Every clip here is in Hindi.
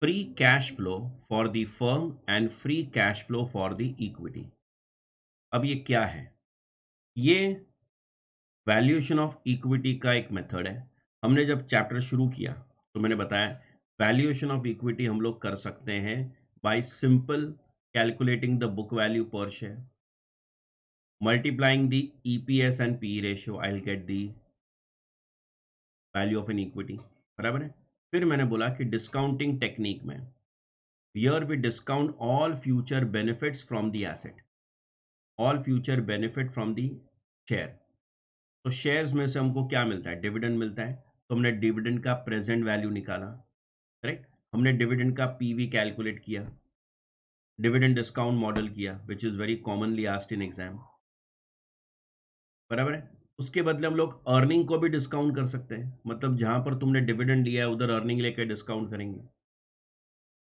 Free cash flow for the firm and free cash flow for the equity. अब ये क्या है? ये वैल्यूएशन ऑफ इक्विटी का एक मेथड है। हमने जब चैप्टर शुरू किया तो मैंने बताया वैल्यूएशन ऑफ इक्विटी हम लोग कर सकते हैं by simple calculating the book value पर share, multiplying the EPS and P ratio, I will get the value of an equity. बराबर है। फिर मैंने बोला कि डिस्काउंटिंग टेक्निक में here we discount all future benefits from the asset, all future benefit from the share. तो शेयर्स में से हमको क्या मिलता है? डिविडेंड मिलता है। तो हमने डिविडेंड का प्रेजेंट वैल्यू निकाला। करेक्ट। हमने डिविडेंड का पीवी कैलकुलेट किया, डिविडेंड डिस्काउंट मॉडल किया, which is very commonly asked in exam. बराबर है। उसके बदले हम लोग अर्निंग को भी डिस्काउंट कर सकते हैं, मतलब जहां पर तुमने डिविडेंड लिया है उधर अर्निंग लेकर डिस्काउंट करेंगे।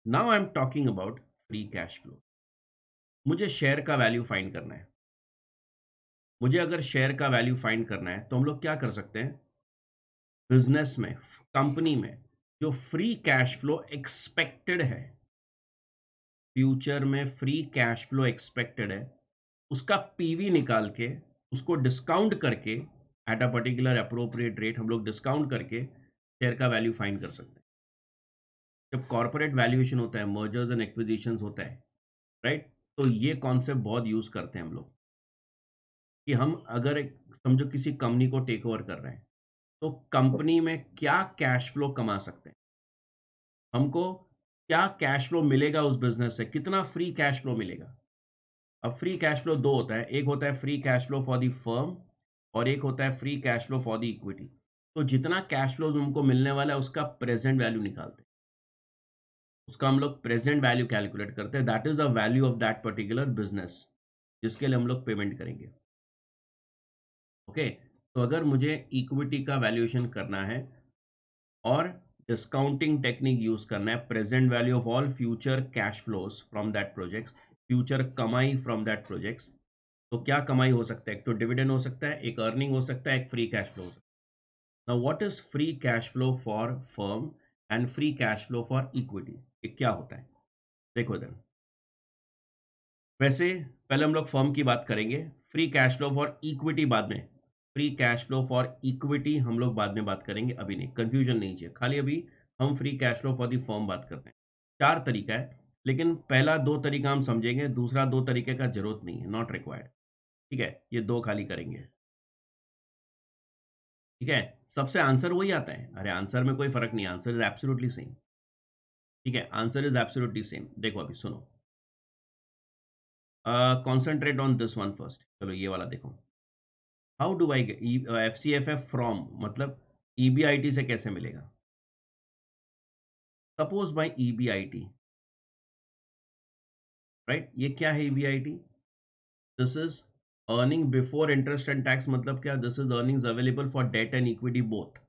Now I am talking about free cash flow. मुझे शेयर का वैल्यू फाइंड करना है। मुझे अगर शेयर का वैल्यू फाइंड करना है तो हम लोग क्या कर सकते हैं? बिजनेस में, कंपनी में जो फ्री कैश फ्लो एक्सपेक्टेड है, फ्यूचर में फ्री कैश फ्लो एक्सपेक्टेड है, उसका पीवी निकाल के उसको डिस्काउंट करके at a particular appropriate rate हम लोग डिस्काउंट करके शेयर का वैल्यू फाइंड कर सकते हैं। जब कॉर्पोरेट वैल्यूएशन होता है, मर्जर्स एंड एक्विजिशंस होता है, राइट, तो ये कॉन्सेप्ट बहुत यूज करते हैं हम लोग कि हम अगर समझो किसी कंपनी को टेक ओवर कर रहे हैं तो कंपनी में क्या कैश फ्लो कमा सकते हैं, हमको क्या कैश फ्लो मिलेगा उस बिजनेस से, कितना फ्री कैश फ्लो मिलेगा। अब फ्री कैश फ्लो दो होता है, एक होता है free cash flow for the firm और एक होता है free cash flow for the equity. तो जितना कैश फ्लो उनको मिलने वाला है उसका प्रेजेंट वैल्यू निकालते हैं, उसका हम लोग प्रेजेंट वैल्यू कैलकुलेट करते हैं, that is the value of that particular business जिसके लिए हम लोग पेमेंट करेंगे। ओके। तो अगर मुझे इक्विटी का वैल्यूएशन करना है और डिस्काउंटिंग टेक्निक यूज करना है, present value of all future cash flows from that projects, future कमाई फ्रॉम दैट प्रोजेक्ट्स, तो क्या कमाई हो सकता है? एक तो डिविडेंड हो सकता है, एक अर्निंग हो सकता है, एक फ्री कैश फ्लो हो सकता है। Now what is free cash flow for firm and free cash flow for equity? ये क्या होता है? देखो इधर, वैसे पहले हम लोग फर्म की बात करेंगे, free cash flow for equity बाद में, free cash flow for equity हम लोग बाद में बात करेंगे, अभी नहीं, कंफ्यूजन नहीं चाहिए, खाली अभी हम free cash flow for the firm बात करते हैं। चार तरीका है, लेकिन पहला दो तरीका हम समझेंगे, दूसरा दो तरीके का जरूरत नहीं है, नॉट रिक्वायर्ड। ठीक है, ये दो खाली करेंगे। ठीक है, सबसे आंसर वही आता है, अरे आंसर में कोई फर्क नहीं, आंसर इज एब्सोल्युटली सेम। ठीक है, आंसर इज एब्सोल्युटली सेम। देखो अभी सुनो, concentrate on this one first. चलो ये वाला देखो, how do I F C F F from, मतलब ईबीआईटी से कैसे मिलेगा? सपोज बाई ईबीआईटी, राइट, ये क्या है EBIT? This is earning before interest and tax, मतलब क्या? This is earnings available for debt and equity both,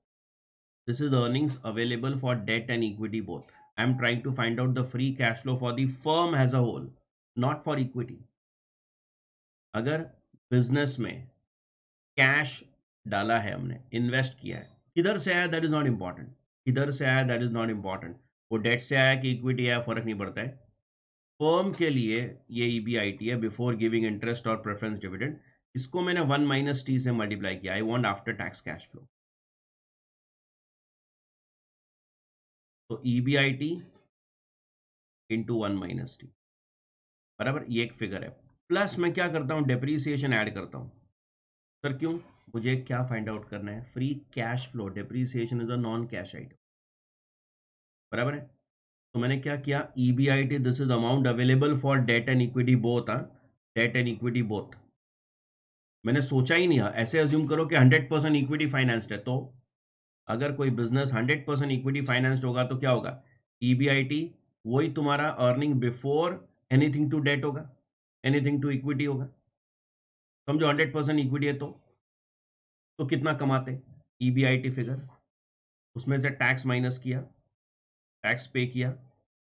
this is earnings available for debt and equity both. I am trying to find out the free cash flow for the firm as a whole, not for equity. अगर बिजनेस में कैश डाला है, हमने इन्वेस्ट किया है, किधर से आया दैट इज नॉट इंपॉर्टेंट, किधर से आया दैट इज नॉट इंपॉर्टेंट, वो डेट से आया कि इक्विटी आया फर्क नहीं पड़ता है। फर्म के लिए ये ईबीआईटी है, बिफोर गिविंग इंटरेस्ट और प्रेफरेंस डिविडेंड। इसको मैंने 1 माइनस टी से मल्टीप्लाई किया, I want after tax cash flow. तो ईबीआईटी इंटू 1 माइनस टी, बराबर, ये एक फिगर है। प्लस मैं क्या करता हूँ, डेप्रीसिएशन ऐड करता हूँ। सर क्यों? मुझे क्या फाइंड आउट करना है? Free cash flow, depreciation is a non cash item, बराबर है। तो मैंने क्या किया, EBIT this is amount available for debt and equity both, debt and equity both. मैंने सोचा ही नहीं, ऐसे अज्यूम करो कि 100% इक्विटी फाइनेंस्ड है, तो अगर कोई बिजनेस 100% इक्विटी फाइनेंस्ड होगा तो क्या होगा? ईबीआईटी वही तुम्हारा earning before anything to debt होगा, एनीथिंग टू इक्विटी होगा। समझो 100% इक्विटी है तो कितना कमाते? ईबीआईटी फिगर, उसमें से टैक्स माइनस किया, टैक्स पे किया,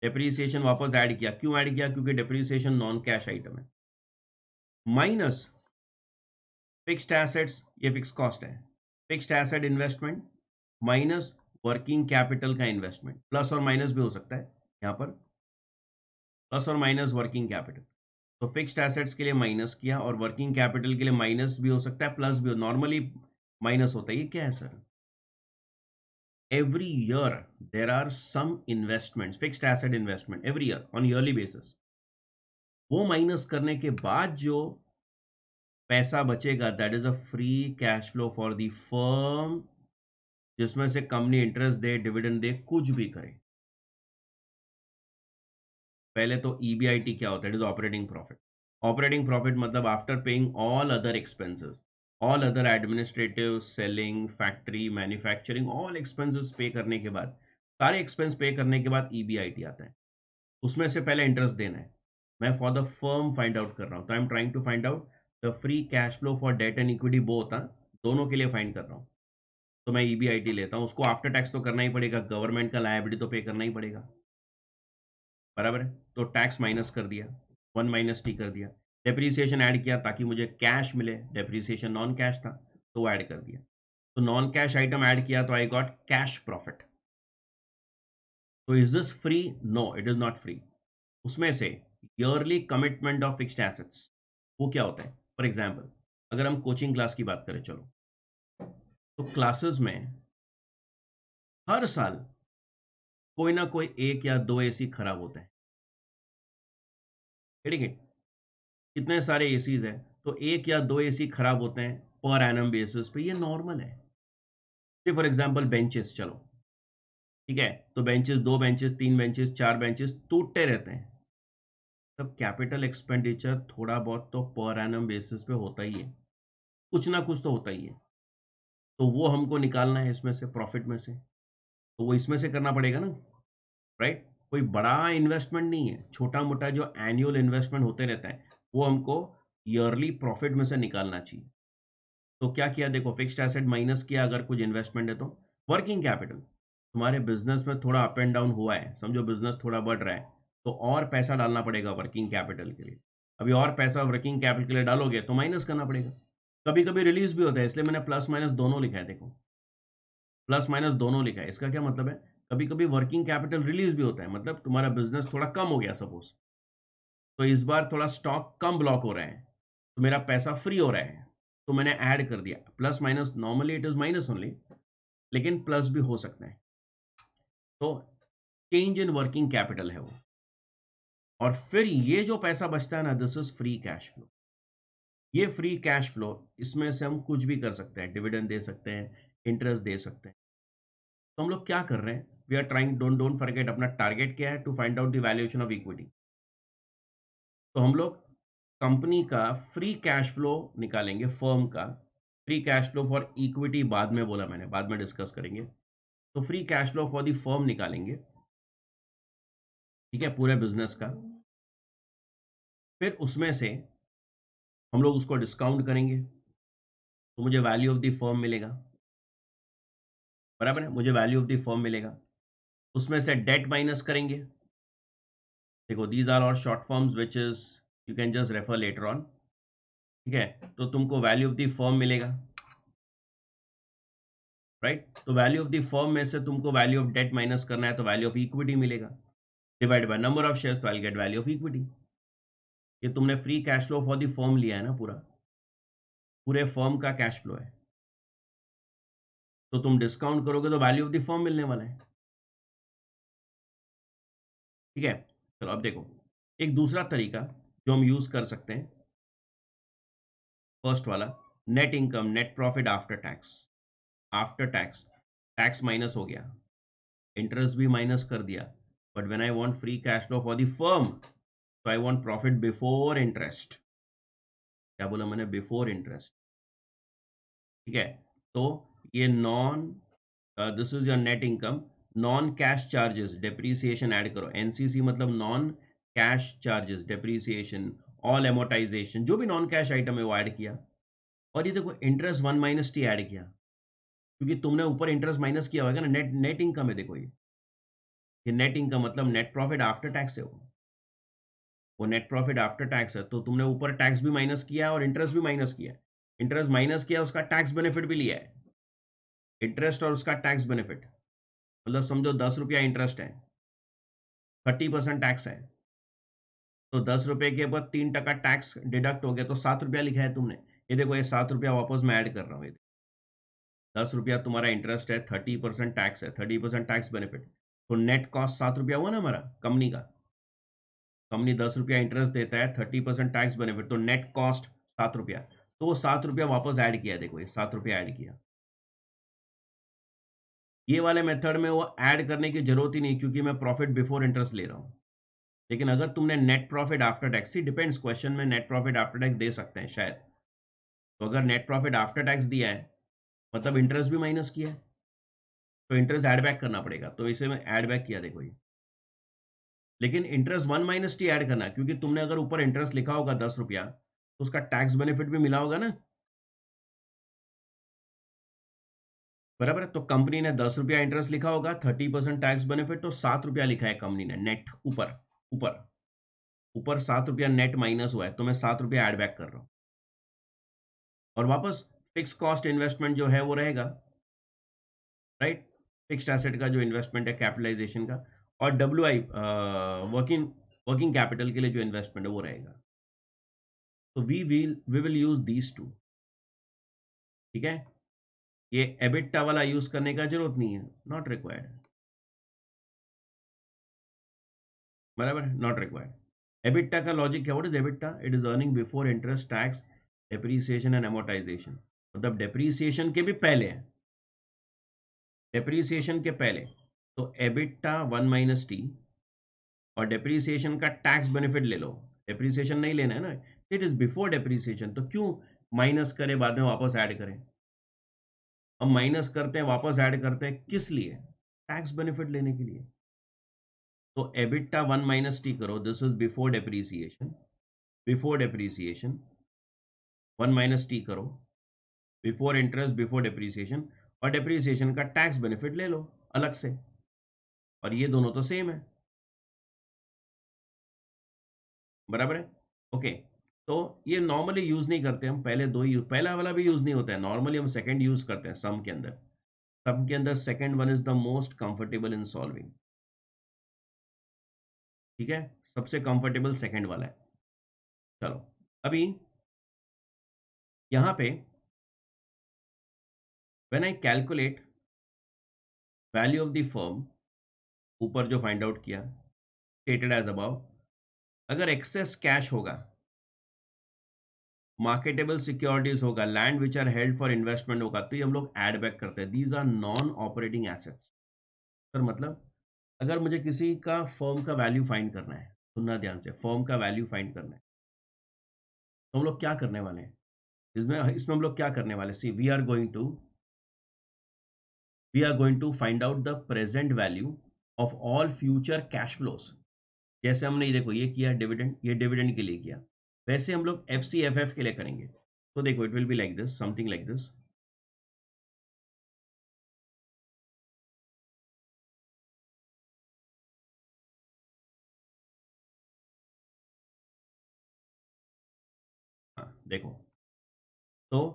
डेप्रीसिएशन वापस ऐड किया। क्यों ऐड किया? क्योंकि डेप्रीसिएशन नॉन कैश आइटम है। माइनस फिक्स्ड एसेट्स, ये फिक्स कॉस्ट है, fixed asset investment minus working capital का इन्वेस्टमेंट, प्लस और माइनस भी हो सकता है। यहाँ पर प्लस और माइनस वर्किंग कैपिटल। तो फिक्स्ड एसेट्स के लिए माइनस किया और वर्किंग कैपिटल के लिए माइनस भी हो सकता है, प्लस भी हो, नॉर्मली माइनस होता है। ये क्या है sir? Every year there are some investment, fixed asset investment every year on yearly basis. वो माइनस करने के बाद जो पैसा बचेगा that is a free cash flow for the firm, जिसमें से कंपनी इंटरेस्ट दे, डिविडेंड दे, कुछ भी करे। पहले तो ईबीआईटी क्या होता है? It is operating profit. Operating profit मतलब after paying all other expenses, all other administrative, selling, factory, manufacturing, all expenses पे करने के बाद, सारे एक्सपेंस पे करने के बाद ईबीआईटी आता है। उसमें से पहले इंटरेस्ट देना है। मैं for the firm find out कर रहा हूँ, तो I am trying to find out the free cash flow for debt and equity both, दोनों के लिए फाइंड कर रहा हूँ। तो मैं ईबीआईटी लेता हूँ, उसको आफ्टर टैक्स तो करना ही पड़ेगा, गवर्नमेंट का लायबिलिटी तो पे करना ही पड़ेगा, बराबर है? तो टैक्स माइनस कर दिया, 1 माइनस टी कर दिया। डेप्रिसिएशन ऐड किया ताकि मुझे कैश मिले, डेप्रिसिएशन नॉन कैश था तो वो ऐड कर दिया। तो नॉन कैश आइटम ऐड किया तो आई गॉट कैश प्रॉफिट। तो is this free? No, it is not free. उसमें से yearly commitment of fixed assets, वो क्या होता है? फॉर एग्जाम्पल, अगर हम कोचिंग क्लास की बात करें, चलो, तो क्लासेस में हर साल कोई ना कोई एक या दो एसी खराब होते हैं, ठीक है? कितने सारे एसीज हैं, तो एक या दो एसी खराब होते हैं पर एनम बेसिस पे, ये नॉर्मल है। फॉर एग्जाम्पल बेंचेस, चलो, ठीक है, तो बेंचेस, दो बेंचेस, तीन बेंचेस, चार बेंचेस टूटते रहते हैं। तब कैपिटल एक्सपेंडिचर थोड़ा बहुत तो पर एनम बेसिस पे होता ही है, कुछ ना कुछ तो होता ही है। तो वो हमको निकालना है इसमें से, प्रॉफिट में से, तो वो इसमें से करना पड़ेगा ना, राइट? कोई बड़ा इन्वेस्टमेंट नहीं है, छोटा मोटा जो एनुअल इन्वेस्टमेंट होते रहता है वो हमको ईयरली प्रॉफिट में से निकालना चाहिए। तो क्या किया देखो, फिक्स्ड एसेट माइनस किया अगर कुछ इन्वेस्टमेंट है तो। वर्किंग कैपिटल, तुम्हारे बिजनेस में थोड़ा अप एंड डाउन हुआ है, समझो बिजनेस थोड़ा बढ़ रहा है, तो और पैसा डालना पड़ेगा वर्किंग कैपिटल के लिए। अभी और पैसा वर्किंग कैपिटल के लिए डालोगे तो माइनस करना पड़ेगा। कभी कभी रिलीज भी होता है, इसलिए मैंने प्लस माइनस दोनों लिखा है, देखो, प्लस माइनस दोनों लिखा है। इसका क्या मतलब है? कभी कभी वर्किंग कैपिटल रिलीज भी होता है, मतलब तुम्हारा बिजनेस थोड़ा कम हो गया सपोज, तो इस बार थोड़ा स्टॉक कम ब्लॉक हो रहा है, तो मेरा पैसा फ्री हो रहा है, तो मैंने ऐड कर दिया। Plus minus normally it is minus only, लेकिन प्लस भी हो सकता है। तो चेंज इन वर्किंग कैपिटल है वो। और फिर ये जो पैसा बचता है ना, this is free cash flow. ये फ्री कैश फ्लो, इसमें से हम कुछ भी कर सकते हैं, डिविडेंड दे सकते हैं, इंटरेस्ट दे सकते हैं। तो हम लोग क्या कर रहे हैं? We are trying, don't don't forget, अपना टारगेट क्या है? To find out the valuation of equity. तो हम लोग कंपनी का फ्री कैश फ्लो निकालेंगे, फर्म का free cash flow for equity, बाद में बोला मैंने, बाद में डिस्कस करेंगे। तो free cash flow for the firm निकालेंगे, ठीक है, पूरे बिजनेस का। फिर उसमें से हम लोग उसको डिस्काउंट करेंगे, तो मुझे वैल्यू ऑफ द फर्म मिलेगा, बराबर है? मुझे वैल्यू ऑफ द फर्म मिलेगा। उसमें से डेट माइनस करेंगे। देखो, दीज आर और short forms which is you can just refer later on, ठीक है? तो तुमको वैल्यू ऑफ द फर्म मिलेगा, राइट? तो वैल्यू ऑफ द फर्म में से तुमको वैल्यू ऑफ डेट माइनस करना है, तो वैल्यू ऑफ इक्विटी मिलेगा, divide by number of shares, तो I get value of equity. ये तुमने free cash flow for the firm लिया है ना, पूरा, पूरे फर्म का कैश फ्लो है। तो तुम डिस्काउंट करोगे तो वैल्यू ऑफ द फर्म मिलने वाला है, ठीक है? चलो अब देखो, एक दूसरा तरीका जो हम यूज कर सकते हैं, फर्स्ट वाला, net income, net profit after tax. After tax, tax minus हो गया, इंटरेस्ट भी माइनस कर दिया, but when I want free cash flow for the firm, तो I want profit before interest. क्या बोला मैंने? बिफोर इंटरेस्ट, ठीक है? तो ये non, this is your net income, non cash charges, depreciation add करो। एनसीसी मतलब non cash charges, depreciation, all amortisation, जो भी नॉन कैश आइटम है वो ऐड किया। और ये देखो, इंटरेस्ट 1 माइनस टी ऐड किया, क्योंकि तुमने ऊपर इंटरेस्ट माइनस किया होगा ना, नेट नेट इनकम है। देखो, ये नेट इनकम मतलब नेट प्रॉफिट आफ्टर टैक्स है वो नेट प्रॉफिट आफ्टर टैक्स है। तो तुमने ऊपर टैक्स भी माइनस किया है और इंटरेस्ट भी माइनस किया है। इंटरेस्ट माइनस किया, उसका टैक्स बेनिफिट भी लिया है, इंटरेस्ट और उसका टैक्स बेनिफिट, मतलब समझो 10 रुपया इंटरेस्ट है, 30% टैक्स है, तो 10 रुपए के ऊपर 3% टैक्स डिडक्ट हो गया, तो 7 रुपया लिखा है तुमने। ये देखो, ये 7 रुपया वापस मैं ऐड कर रहा हूँ। ये 10 रुपया तुम्हारा इंटरेस्ट है, 30% टैक्स है, 30% टैक्स बेनिफिट, तो नेट कॉस्ट 7 रुपया हुआ ना हमारा कंपनी का। कंपनी 10 रुपया इंटरेस्ट देता है, 30% टैक्स बेनिफिट, तो नेट कॉस्ट 7 रुपया। तो वो 7 रुपया वापस ऐड किया, देखो ये 7 रुपया ऐड किया। ये वाले मेथड में वो ऐड करने की जरूरत ही नहीं, क्योंकि मैं प्रॉफिट बिफोर इंटरेस्ट ले रहा हूँ। लेकिन अगर तुमने net profit after tax, see depends, question में नेट प्रॉफिट आफ्टर टैक्स दे सकते हैं शायद। तो अगर नेट प्रॉफिट आफ्टर टैक्स दिया है, मतलब इंटरेस्ट भी माइनस किया है, तो इंटरेस्ट ऐड बैक करना पड़ेगा, तो इसे मैं ऐड बैक किया, देखो ये। लेकिन इंटरेस्ट 1 माइनस टी ऐड करना, क्योंकि तुमने अगर ऊपर इंटरेस्ट लिखा होगा 10 रुपया, तो उसका टैक्स बेनिफिट भी मिला होगा ना, बराबर है। तो कंपनी ने 10 रुपया इंटरेस्ट लिखा होगा, 30% टैक्स बेनिफिट, तो 7 रुपया लिखा है कंपनी ने नेट, ऊपर ऊपर ऊपर 7 रुपया नेट माइनस हुआ है, तो मैं 7 रुपया ऐड बैक कर रहा हूँ। और वापस फिक्स कॉस्ट इन्वेस्टमेंट जो है वो रहेगा, राइट। फिक्स्ड एसेट का जो इन्वेस्टमेंट है कैपिटलाइजेशन का, और WI वर्किंग वर्किंग कैपिटल के लिए जो इन्वेस्टमेंट है वो रहेगा। तो we will use these two, ठीक है। ये एबिटा वाला यूज करने का जरूरत नहीं है, नॉट रिक्वायर्ड, बराबर, नॉट रिक्वायर्ड। एबिटा का लॉजिक क्या, what is EBITDA? It is earning before interest, tax, depreciation and amortisation. मतलब डेप्रीसिएशन के भी पहले है, डेप्रीसिएशन के पहले। तो एबिटा 1 माइनस टी, और डेप्रीसिएशन का टैक्स बेनिफिट ले लो। डेप्रीसिएशन नहीं लेना है ना, इट इज बिफोर डेप्रीसिएशन, तो क्यों माइनस करें बाद में वापस ऐड करें? हम माइनस करते हैं वापस ऐड करते हैं, किस लिए? टैक्स बेनिफिट लेने के लिए। तो एबिटा 1 माइनस टी करो, this is before depreciation, before depreciation 1 minus T करो, बिफोर इंटरेस्ट, बिफोर डेप्रीसिएशन, और डेप्रीसिएशन का टैक्स बेनिफिट ले लो अलग से, और ये दोनों तो सेम है, बराबर है। ओके, तो ये नॉर्मली यूज नहीं करते हम, पहले दो ही, पहला वाला भी यूज नहीं होता है, नॉर्मली हम सेकंड यूज करते हैं सम के अंदर। सम के अंदर second one is the most comfortable in solving, ठीक है, सबसे कंफर्टेबल सेकंड वाला है। चलो, अभी यहां पे when I calculate value of the firm, ऊपर जो फाइंड आउट किया, स्टेटेड एज अबव, अगर एक्सेस कैश होगा, मार्केटेबल सिक्योरिटीज होगा, land which are held for investment होगा, तो ये हम लोग एड बैक करते हैं, these are non operating assets. Sir मतलब, अगर मुझे किसी का फर्म का वैल्यू फाइंड करना है, सुनना ध्यान से, फर्म का वैल्यू फाइंड करना है, तो हम लोग क्या करने वाले हैं? इसमें इसमें हम लोग क्या करने वाले, see we are going to find out the present value of all future cash flows. जैसे हमने ये देखो, ये किया डिविडेंड, ये डिविडेंड के लिए किया, वैसे हम लोग FCFF के लिए करेंगे। तो देखो, it will be like this, something like this. हाँ देखो, तो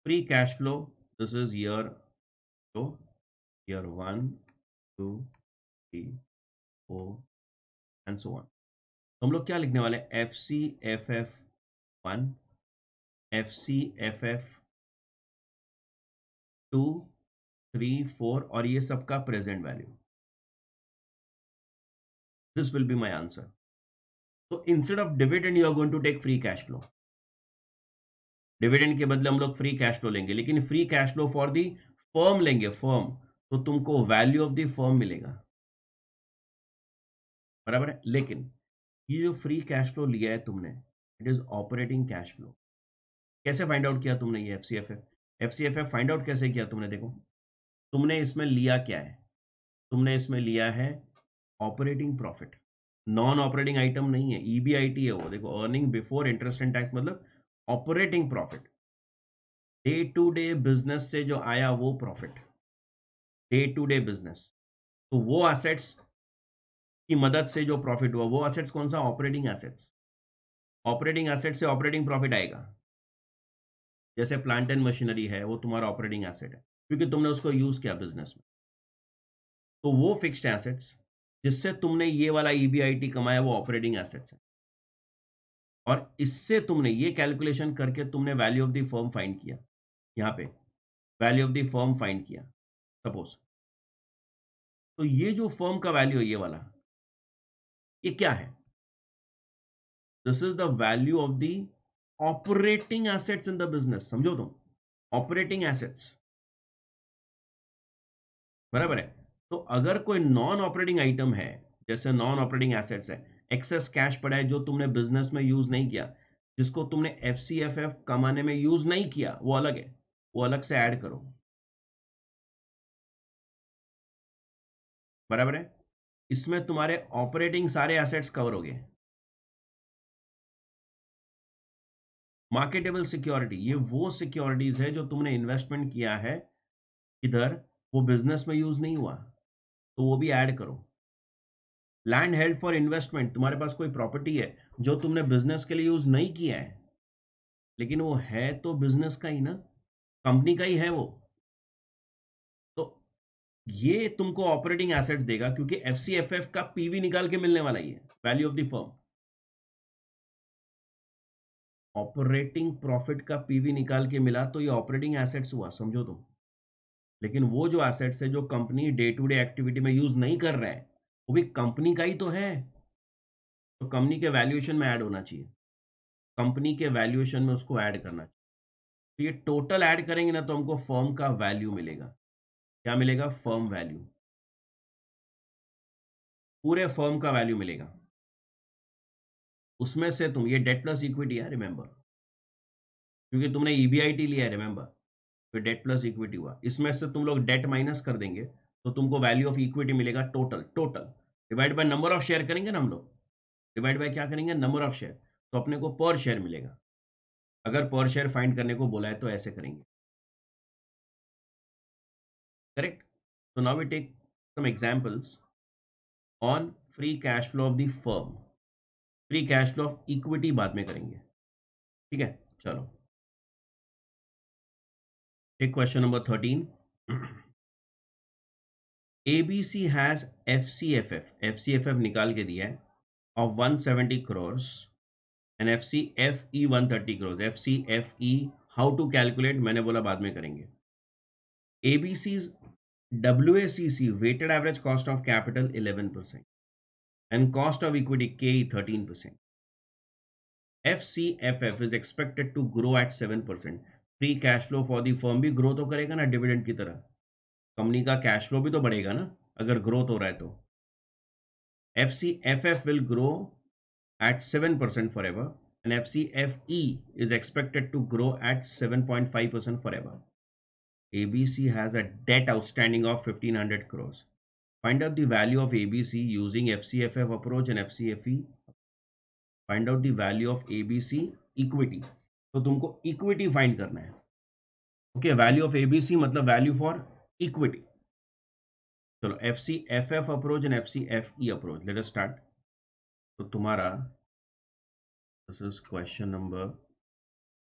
free cash flow, this is year flow, year 1 2 3 4 and so on. हम लोग क्या लिखने वाले हैं? FCFF 1, FCFF 2 3 4, और ये सबका present value, this will be my answer. तो instead of dividend you are going to take free cash flow, dividend के बदले हम लोग फ्री कैश फ्लो लेंगे, लेकिन free cash flow for the firm लेंगे, फर्म, तो तुमको वैल्यू ऑफ द फर्म मिलेगा, बराबर है। लेकिन ये जो फ्री कैश फ्लो लिया है तुमने, it is operating cash flow. कैसे फाइंड आउट किया तुमने ये FCFF फाइंड आउट कैसे किया तुमने? देखो, तुमने इसमें लिया क्या है, तुमने इसमें लिया है operating profit, non operating item नहीं है, EBIT है वो, देखो, earning before interest and tax, मतलब operating profit, day to day business से जो आया वो profit, day to day business. तो वो एसेट्स की मदद से जो प्रॉफिट हुआ, वो एसेट्स कौन सा? Operating assets. ऑपरेटिंग एसेट से ऑपरेटिंग प्रॉफिट आएगा, जैसे प्लांट एंड मशीनरी है, वो तुम्हारा ऑपरेटिंग एसेट है, क्योंकि तुमने उसको यूज किया बिजनेस में। तो वो फिक्स्ड एसेट्स जिससे तुमने ये वाला EBIT कमाया वो ऑपरेटिंग एसेट्स है, और इससे तुमने ये कैलकुलेशन करके तुमने value of the firm find किया, यहाँ पे value of the firm find किया सपोज। तो ये जो फर्म का वैल्यू है ये वाला, ये क्या है? This is the value of the operating assets in the business. समझो तुम, ऑपरेटिंग एसेट्स, बराबर है। तो अगर कोई नॉन ऑपरेटिंग आइटम है, जैसे नॉन ऑपरेटिंग एसेट्स है, एक्सेस कैश पड़ा है जो तुमने बिजनेस में यूज नहीं किया, जिसको तुमने FCFF कमाने में यूज नहीं किया, वो अलग है, वो अलग से ऐड करो, बराबर है। इसमें तुम्हारे ऑपरेटिंग सारे एसेट्स कवर हो गए। मार्केटेबल सिक्योरिटी, ये वो सिक्योरिटीज है जो तुमने इन्वेस्टमेंट किया है इधर, वो बिजनेस में यूज नहीं हुआ, तो वो भी ऐड करो। लैंड हेल्ड फॉर इन्वेस्टमेंट, तुम्हारे पास कोई प्रॉपर्टी है जो तुमने बिजनेस के लिए यूज नहीं किया है, लेकिन वो है तो बिजनेस का ही ना, कंपनी का ही है वो, तो ये तुमको ऑपरेटिंग एसेट्स देगा, क्योंकि FCFF का PV निकाल के मिलने वाला ही है, value of the firm. Operating profit का PV निकाल के मिला तो ये ऑपरेटिंग एसेट्स हुआ, समझो तुम। लेकिन वो जो एसेट्स है जो company day to day activity में यूज नहीं कर रहा है, वो भी कंपनी का ही तो है, तो कंपनी के वैल्यूएशन में ऐड होना चाहिए, कंपनी के वैल्यूएशन में उसको ऐड करना चाहिए। तो ये टोटल ऐड करेंगे ना तो हमको फर्म का वैल्यू मिलेगा। क्या मिलेगा? फर्म वैल्यू, पूरे फर्म का वैल्यू मिलेगा। उसमें से तुम, ये डेट प्लस इक्विटी है रिमेंबर, क्योंकि तुमने EBIT लिया है रिमेंबर, तो डेट प्लस इक्विटी हुआ। इसमें से तुम लोग डेट माइनस कर देंगे तो तुमको वैल्यू ऑफ इक्विटी मिलेगा, total total divide by number of share करेंगे ना हम लोग, डिवाइड बाय क्या करेंगे? नंबर ऑफ शेयर, तो अपने को पर शेयर मिलेगा। अगर पर शेयर फाइंड करने को बोला है तो ऐसे करेंगे, करेक्ट। तो now we take some examples on free cash flow of the firm. Free cash flow of equity बाद में करेंगे, ठीक है। चलो, take question number 13। ABC has FCFF निकाल के दिया है of 170 crores and FCFE 130 crores। FCFE how to calculate, मैंने बोला बाद में करेंगे। ABC's WACC weighted average cost of capital 11% and cost of equity KE 13%. FCFF is expected to grow at 7%। Free cash flow for the firm भी ग्रो तो करेगा ना, डिविडेंड की तरह, कंपनी का कैश फ्लो भी तो बढ़ेगा ना अगर ग्रोथ हो रहा है तो। FCFF will grow at 7% forever and FCFE is expected to grow at 7.5% forever. ABC has a debt outstanding of 1500 crores. Find out the value of ABC using FCFF approach and FCFE. Find out the value of ABC equity. तो तुमको इक्विटी फाइंड करना है, ओके। वैल्यू ऑफ ABC मतलब वैल्यू फॉर इक्विटी। चलो, FCFF approach and FCFE approach, late us start. तो तुम्हारा दिस इज क्वेश्चन नंबर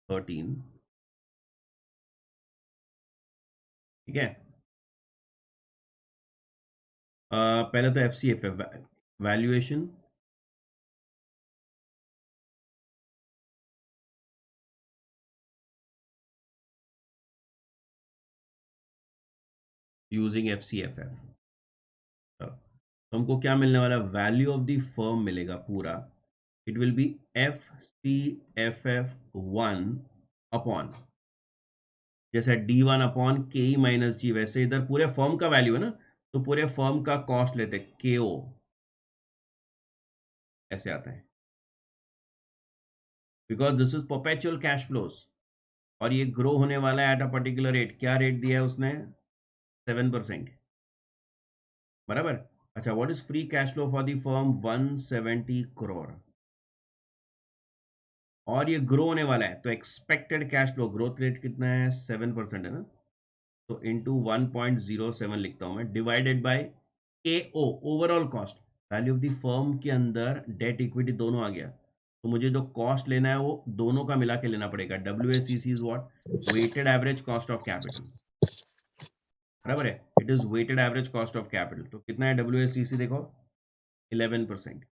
13, ठीक है। पहले तो FCFF वैल्यूएशन, यूजिंग FCFF। तो हमको क्या मिलने वाला? वैल्यू ऑफ द फर्म मिलेगा पूरा, it will B FCFF1 upon, जैसे D1 upon KE minus G, वैसे इधर पूरे फर्म का वैल्यू है ना, तो पूरे फर्म का कॉस्ट लेते KO, ऐसे आता है, because this is perpetual cash flows और ये ग्रो होने वाला है एट अ पर्टिकुलर रेट। क्या रेट दिया है उसने? 7%, बराबर। अच्छा, what is free cash flow for the firm? 170 crore, और ये ग्रो होने वाला है, तो expected cash flow growth rate कितना है? 7% है ना, तो इंटू 1.07 लिखता हूं मैं, divided by KO, overall cost. Value of the firm के अंदर डेट इक्विटी दोनों आ गया, तो मुझे जो कॉस्ट लेना है वो दोनों का मिला के लेना पड़ेगा। WACC is what? Weighted average cost of capital, बराबर है। It is weighted average cost of capital. तो कितना है WACC देखो, 11%।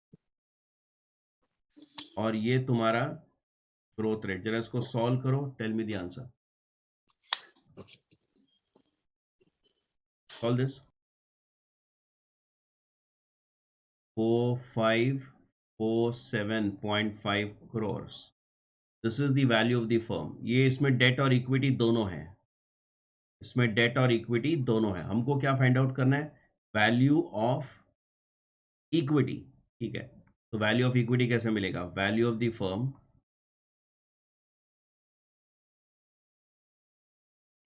और ये तुम्हारा ग्रोथ रेट। जरा इसको सॉल्व करो, tell me the answer. Solve this. 4547.5 crores। This is the value of the firm. ये इसमें डेट और इक्विटी दोनों है, इसमें डेट और इक्विटी दोनों है। हमको क्या फाइंड आउट करना है? Value of equity. ठीक है, तो वैल्यू ऑफ इक्विटी कैसे मिलेगा? Value of the firm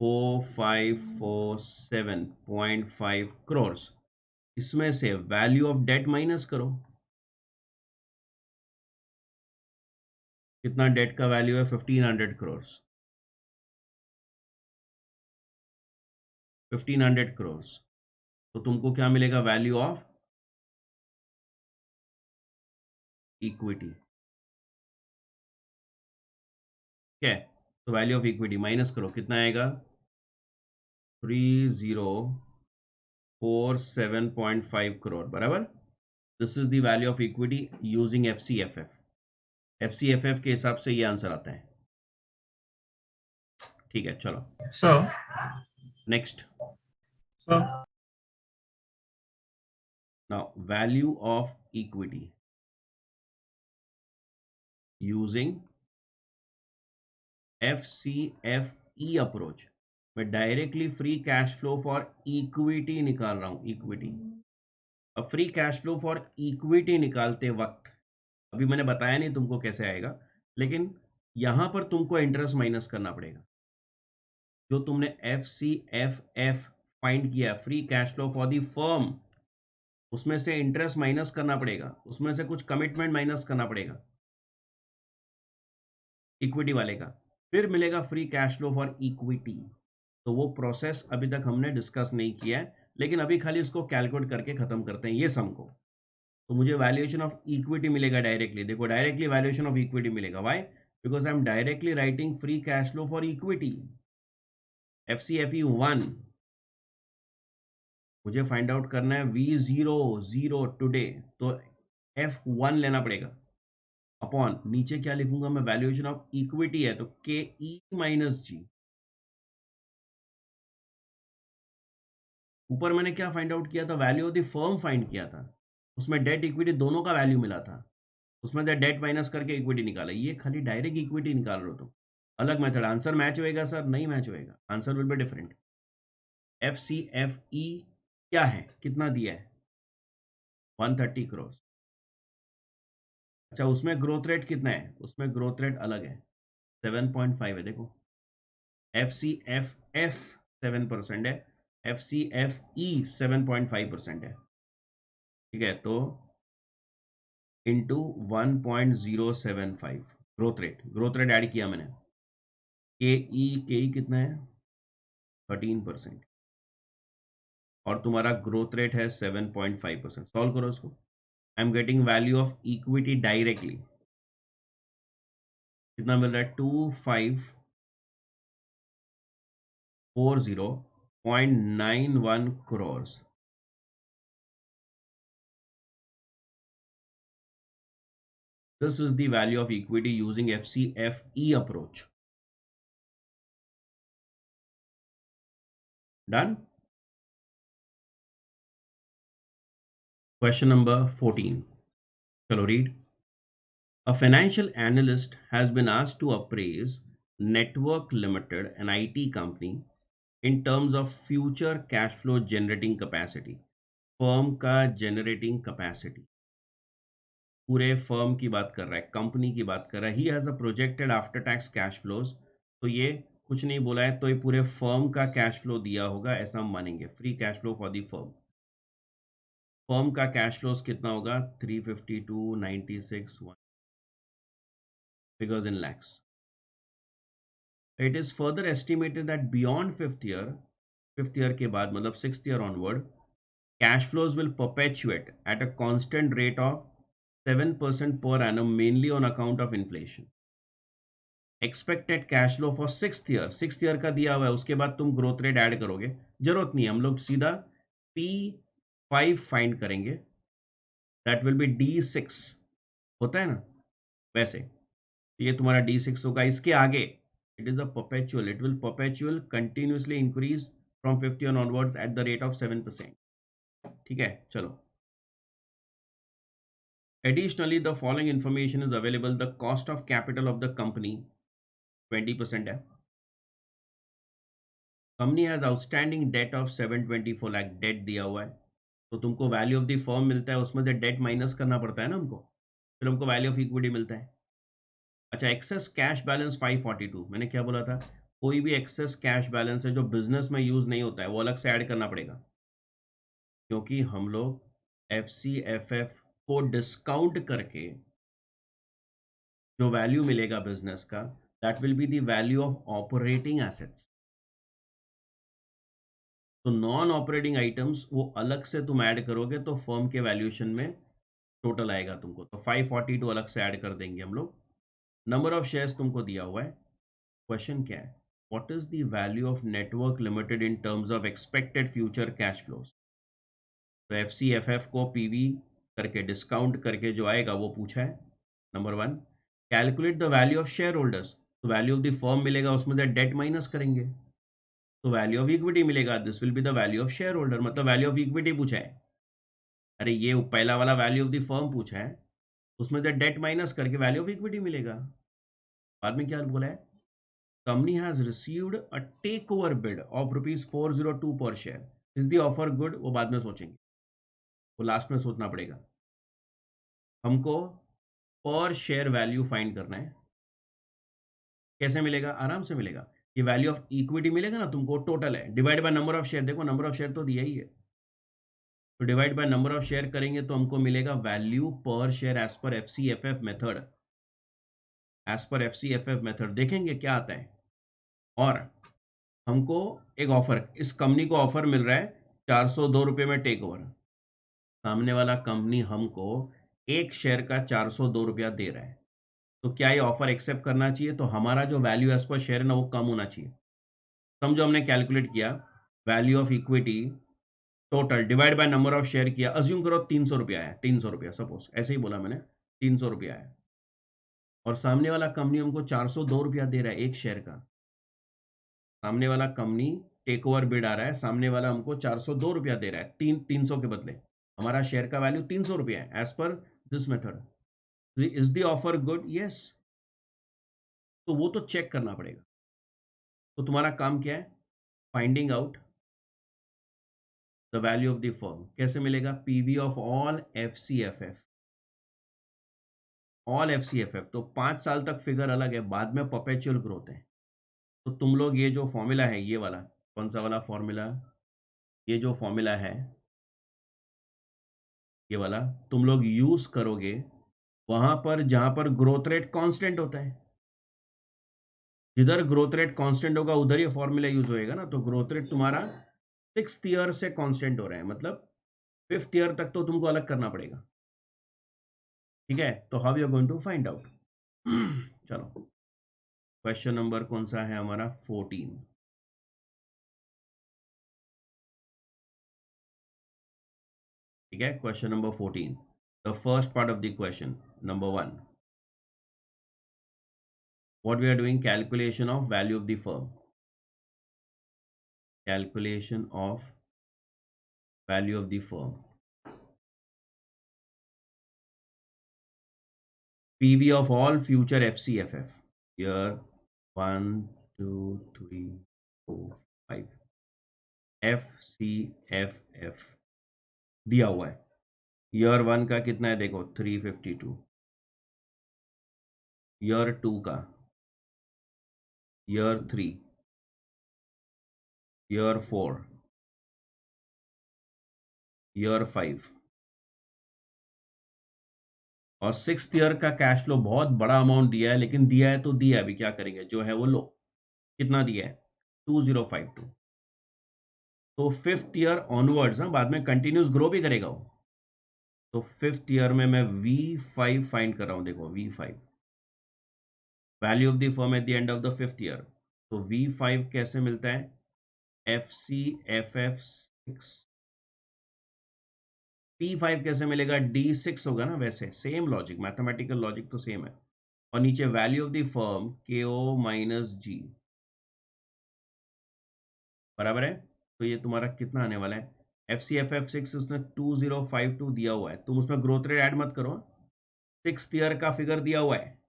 4547.5 crores, इसमें से वैल्यू ऑफ डेट माइनस करो। कितना डेट का वैल्यू है? 1500 crores। 1500 crores, तो तुमको क्या मिलेगा? Value of equity. ठीक है, तो वैल्यू ऑफ इक्विटी माइनस करो, कितना आएगा? 3047.5 करोड़, बराबर। This is the value of equity using FCFF। FCFF के हिसाब से ये आंसर आता है। ठीक है, चलो sir next. Sir now value of equity using FCFE approach. मैं directly free cash flow for equity निकाल रहा हूं, इक्विटी। अब free cash flow for equity निकालते वक्त, अभी मैंने बताया नहीं तुमको कैसे आएगा, लेकिन यहां पर तुमको इंटरेस्ट माइनस करना पड़ेगा। जो तुमने FCFF फाइंड किया, free cash flow for the firm, उसमें से इंटरेस्ट माइनस करना पड़ेगा, उसमें से कुछ कमिटमेंट माइनस करना पड़ेगा इक्विटी वाले का, फिर मिलेगा free cash flow for equity. तो वो प्रोसेस अभी तक हमने डिस्कस नहीं किया है, लेकिन अभी खाली इसको कैलकुलेट करके खत्म करते हैं ये सम को। तो मुझे वैल्यूएशन ऑफ इक्विटी मिलेगा डायरेक्टली। देखो, डायरेक्टली वैल्यूएशन ऑफ इक्विटी मिलेगा। Why? Because I am directly writing free cash flow for equity, FCFE1। मुझे फाइंड आउट करना है V00 टुडे, तो F1 लेना पड़ेगा अपॉन, नीचे क्या लिखूंगा मैं? वैल्यूएशन ऑफ इक्विटी है तो KE माइनस G। ऊपर मैंने क्या फाइंड आउट किया था? Value of the firm find किया था, उसमें डेट इक्विटी दोनों का वैल्यू मिला था, उसमें से डेट माइनस करके इक्विटी निकाला। ये खाली डायरेक्ट इक्विटी निकाल रहे हो तुम, अलग मेथड। आंसर मैच होएगा सर? नहीं मैच होएगा, answer will be different. FCFE क्या है, कितना दिया है? 130 करोड़। अच्छा, उसमें ग्रोथ रेट कितना है? उसमें ग्रोथ रेट अलग है, 7.5 है। देखो, FCFF 7% है, FCFE 7.5% है। ठीक है, तो इंटू 1.075 ग्रोथ रेट ऐड किया मैंने। के ई कितना है? 13%। और तुम्हारा ग्रोथ रेट है 7.5%। सॉल्व करो इसको। आई am getting value of equity directly, कितना मिल रहा है? 2540.91 crore. This is the value of equity using FCFE approach. Done? Question number 14. Shall we read? A financial analyst has been asked to appraise Network Limited, an IT company, in terms of future cash flow generating capacity. Firm का जनरेटिंग कैपेसिटी, पूरे फर्म की बात कर रहा है, कंपनी की बात कर रहा है। He has a projected after tax cash flows, तो ये कुछ नहीं बोला है, तो ये पूरे फर्म का कैश फ्लो दिया होगा, ऐसा हम मानेंगे। Free cash flow for the firm, firm का कैश फ्लोज कितना होगा? 352, 96, 1 figures in lakhs. It is further estimated that beyond fifth year के बाद मतलब sixth year onward, cash flows will perpetuate at a constant rate of 7% per annum, mainly on account of inflation. Expected cash flow for sixth year का दिया हुआ है, उसके बाद तुम ग्रोथ रेट ऐड करोगे, जरूरत नहीं, हम लोग सीधा P5 फाइंड करेंगे। दैट विल बी D6, होता है ना वैसे। ये तुम्हारा D6 होगा। इसके आगे it is a perpetual, it will perpetual continuously increase from 50 on onwards at the rate of 7%। ठीक है, चलो। Additionally, the following information is available. The cost of capital of the company 20% है। Company has outstanding debt of 724 lakh, date दिया हुआ है। तो तुमको वैल्यू ऑफ द फर्म मिलता है, उसमें से डेट माइनस करना पड़ता है ना हमको, फिर हमको वैल्यू ऑफ इक्विटी मिलता है। अच्छा, एक्सेस कैश बैलेंस 542, मैंने क्या बोला था, कोई भी एक्सेस कैश बैलेंस है जो बिजनेस में यूज नहीं होता है वो अलग से ऐड करना पड़ेगा, क्योंकि हम लोग FCFF को डिस्काउंट करके जो वैल्यू मिलेगा बिजनेस का, that will be the value of operating assets. तो नॉन ऑपरेटिंग आइटम्स वो अलग से तुम ऐड करोगे तो फर्म के वैल्यूएशन में टोटल आएगा तुमको, तो 542 अलग से ऐड कर देंगे हम लोग। नंबर ऑफ शेयर्स तुमको दिया हुआ है। क्वेश्चन क्या है, what is the value of network limited in terms of expected future cash flows. तो FCFF को PV करके डिस्काउंट करके जो आएगा वो पूछा है। Number 1, calculate the value of share holders. तो वैल्यू ऑफ द फर्म मिलेगा, उसमें से डेट माइनस करेंगे तो वैल्यू ऑफ इक्विटी मिलेगा, this will be the value of share holder, मतलब वैल्यू ऑफ इक्विटी पूछा है। अरे ये पहला वाला वैल्यू ऑफ द फर्म पूछा है, उसमें से डेट माइनस करके वैल्यू ऑफ इक्विटी मिलेगा। बाद में क्या बोला है, company has received a takeover bid of ₹402 per share, is the offer good, वो बाद में सोचेंगे, वो लास्ट में सोचना पड़ेगा। हमको पर शेयर वैल्यू फाइंड करना है। कैसे मिलेगा, आराम से मिलेगा। ये वैल्यू ऑफ इक्विटी मिलेगा ना तुमको, टोटल है, divide by number of share, देखो नंबर ऑफ शेयर तो दिया ही है, तो divide by number of share करेंगे तो हमको मिलेगा वैल्यू पर share as per FCFF method. As per FCFF method देखेंगे क्या आता है। और हमको एक ऑफर, इस कंपनी को ऑफर मिल रहा है 402 रुपये में टेक ओवर। सामने वाला कंपनी हमको एक शेयर का 402 रुपया दे रहा है, तो क्या ये ऑफर एक्सेप्ट करना चाहिए, तो हमारा जो वैल्यू एज पर शेयर है ना वो कम होना चाहिए। समझो हमने कैलकुलेट किया value of equity total divide by number of share किया, अज्यूम करो 300 रुपया है, 300 रुपया सपोज, ऐसे ही बोला मैंने, 300 रुपया है, और सामने वाला कंपनी हमको 402 रुपया दे रहा है एक शेयर का। सामने वाला कंपनी टेक ओवर बिड आ रहा है, सामने वाला हमको 402 रुपया दे रहा है, 300 के बदले। हमारा शेयर का वैल्यू 300 रुपया है as per this method. Is the offer good, yes. तो वो तो चेक करना पड़ेगा। तो तुम्हारा काम क्या है, finding out the value of the firm. कैसे मिलेगा, PV of all FCFF, all FCFF। तो 5 साल तक फिगर अलग है, बाद में परपेचुअल ग्रोथ है। तो तुम लोग ये जो फॉर्मूला है, ये वाला, कौन सा वाला फॉर्मूला, ये जो फॉर्मूला है ये वाला, तुम लोग यूज करोगे वहां पर जहां पर ग्रोथ रेट कांस्टेंट होता है। जिधर ग्रोथ रेट कांस्टेंट होगा उधर ये फॉर्मूला यूज होएगा ना। तो ग्रोथ रेट तुम्हारा 6th ईयर से कांस्टेंट हो रहा है, मतलब 5th ईयर तक तो तुमको अलग करना पड़ेगा। ठीक है, तो how you are going to find out. चलो, क्वेश्चन नंबर कौन सा है हमारा, 14। ठीक है, question number 14, the first part of the question, number 1, what we are doing, calculation of value of the firm, calculation of value of the firm, PV of all future FCFF, year 1 2 3 4 5, FCFF दिया हुआ है। ईयर 1 का कितना है देखो 352, ईयर 2 का, ईयर 3, ईयर 4, ईयर 5, और 6th ईयर का कैश फ्लो। बहुत बड़ा अमाउंट दिया है, लेकिन दिया है तो दिया है, अभी क्या करेंगे, जो है वो लो। कितना दिया है, 2052। तो 5th ईयर ऑनवर्ड्स, हाँ, बाद में कंटिन्यूस ग्रो भी करेगा वो। तो 5th ईयर में मैं V5 फाइंड कर रहा हूँ, देखो V5 value of the firm at the end of the 5th year. तो V5 कैसे मिलता है, FCFF 6 T5 कैसे मिलेगा? D6 होगा ना, वैसे सेम लॉजिक, मैथमेटिकल लॉजिक तो सेम है। और नीचे value of the firm KO minus G बराबर है। तो ये तुम्हारा कितना आने वाला है? FCFF6 उसने 2052 दिया हुआ है, तुम उसमें ग्रोथ रेट ऐड मत करो। 6th ईयर का फिगर दिया हुआ है,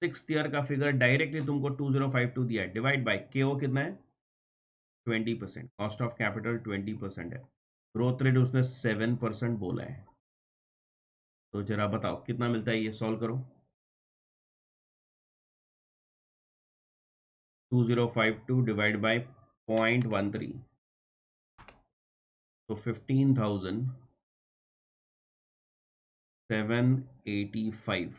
6th ईयर का फिगर डायरेक्टली तुमको 2052 दिया है, डिवाइड बाय KO कितना है? 20%, कॉस्ट ऑफ कैपिटल 20% है, ग्रोथ रेट उसने 7% बोला है। तो जरा बताओ कितना मिलता है, ये सॉल्व करो। 2052 डिवाइड बाय 0.13, तो 15,785,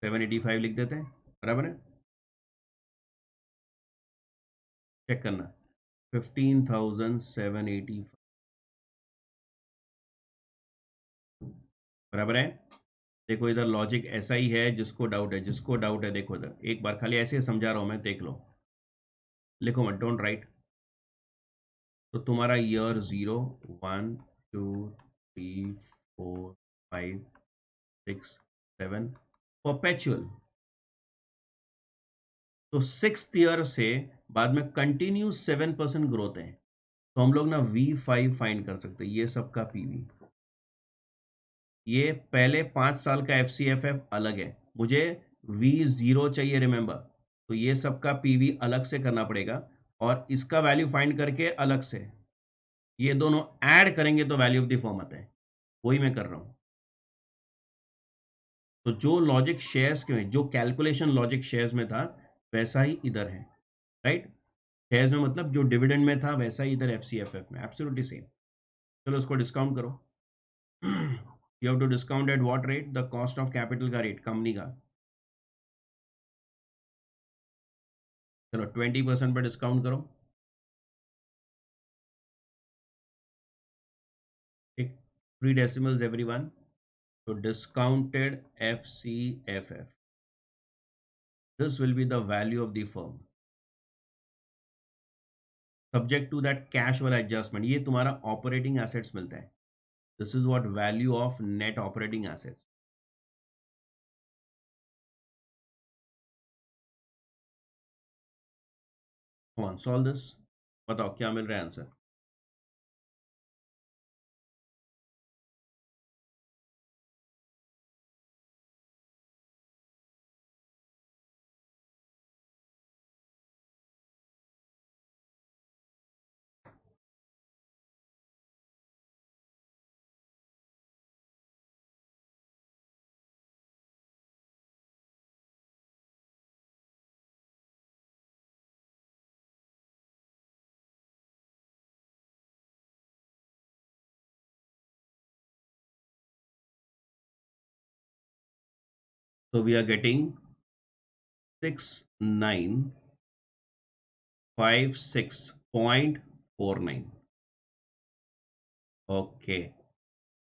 785 लिख देते हैं, बराबर है। चेक करना, 15,785 बराबर है। देखो इधर लॉजिक ऐसा ही है, जिसको डाउट है, जिसको डाउट है देखो इधर एक बार, खाली ऐसे समझा रहा हूं मैं, देख लो, लिखो मत, डोंट राइट। तो तुम्हारा ईयर 0 1 2 3 4 5 6 7 परपेचुअल, तो 6th ईयर से बाद में कंटिन्यूस 7% ग्रोथ है, तो हम लोग ना V5 फाइंड कर सकते हैं, ये सबका पीवी। ये पहले 5 साल का FCFF अलग है, मुझे V0 चाहिए, रिमेंबर। तो ये सबका पीवी अलग से करना पड़ेगा, और इसका वैल्यू फाइंड करके अलग से, ये दोनों ऐड करेंगे तो वैल्यू ऑफ द फर्म आता है, वही मैं कर रहा हूं। तो जो लॉजिक शेयर्स के में, जो कैलकुलेशन लॉजिक शेयर्स में था, वैसा ही इधर है, राइट। शेयर्स में मतलब जो डिविडेंड में था, वैसा ही इधर FCFF में, एब्सोल्युटली सेम। चलो इसको डिस्काउंट करो। You have to discount at what rate? The cost of capital का रेट, कंपनी का। चलो 20% पर डिस्काउंट करो, ठीक, 3 डेसिमल्स एवरीवन। तो discounted FCFF, this will be the value of the firm subject to that cash वाला adjustment। ये तुम्हारा ऑपरेटिंग एसेट्स मिलता है, this is what value of net operating assets. कौन सॉल्व दिस, बताओ क्या मिल रहा है answer. So we are getting 6956.49. Okay,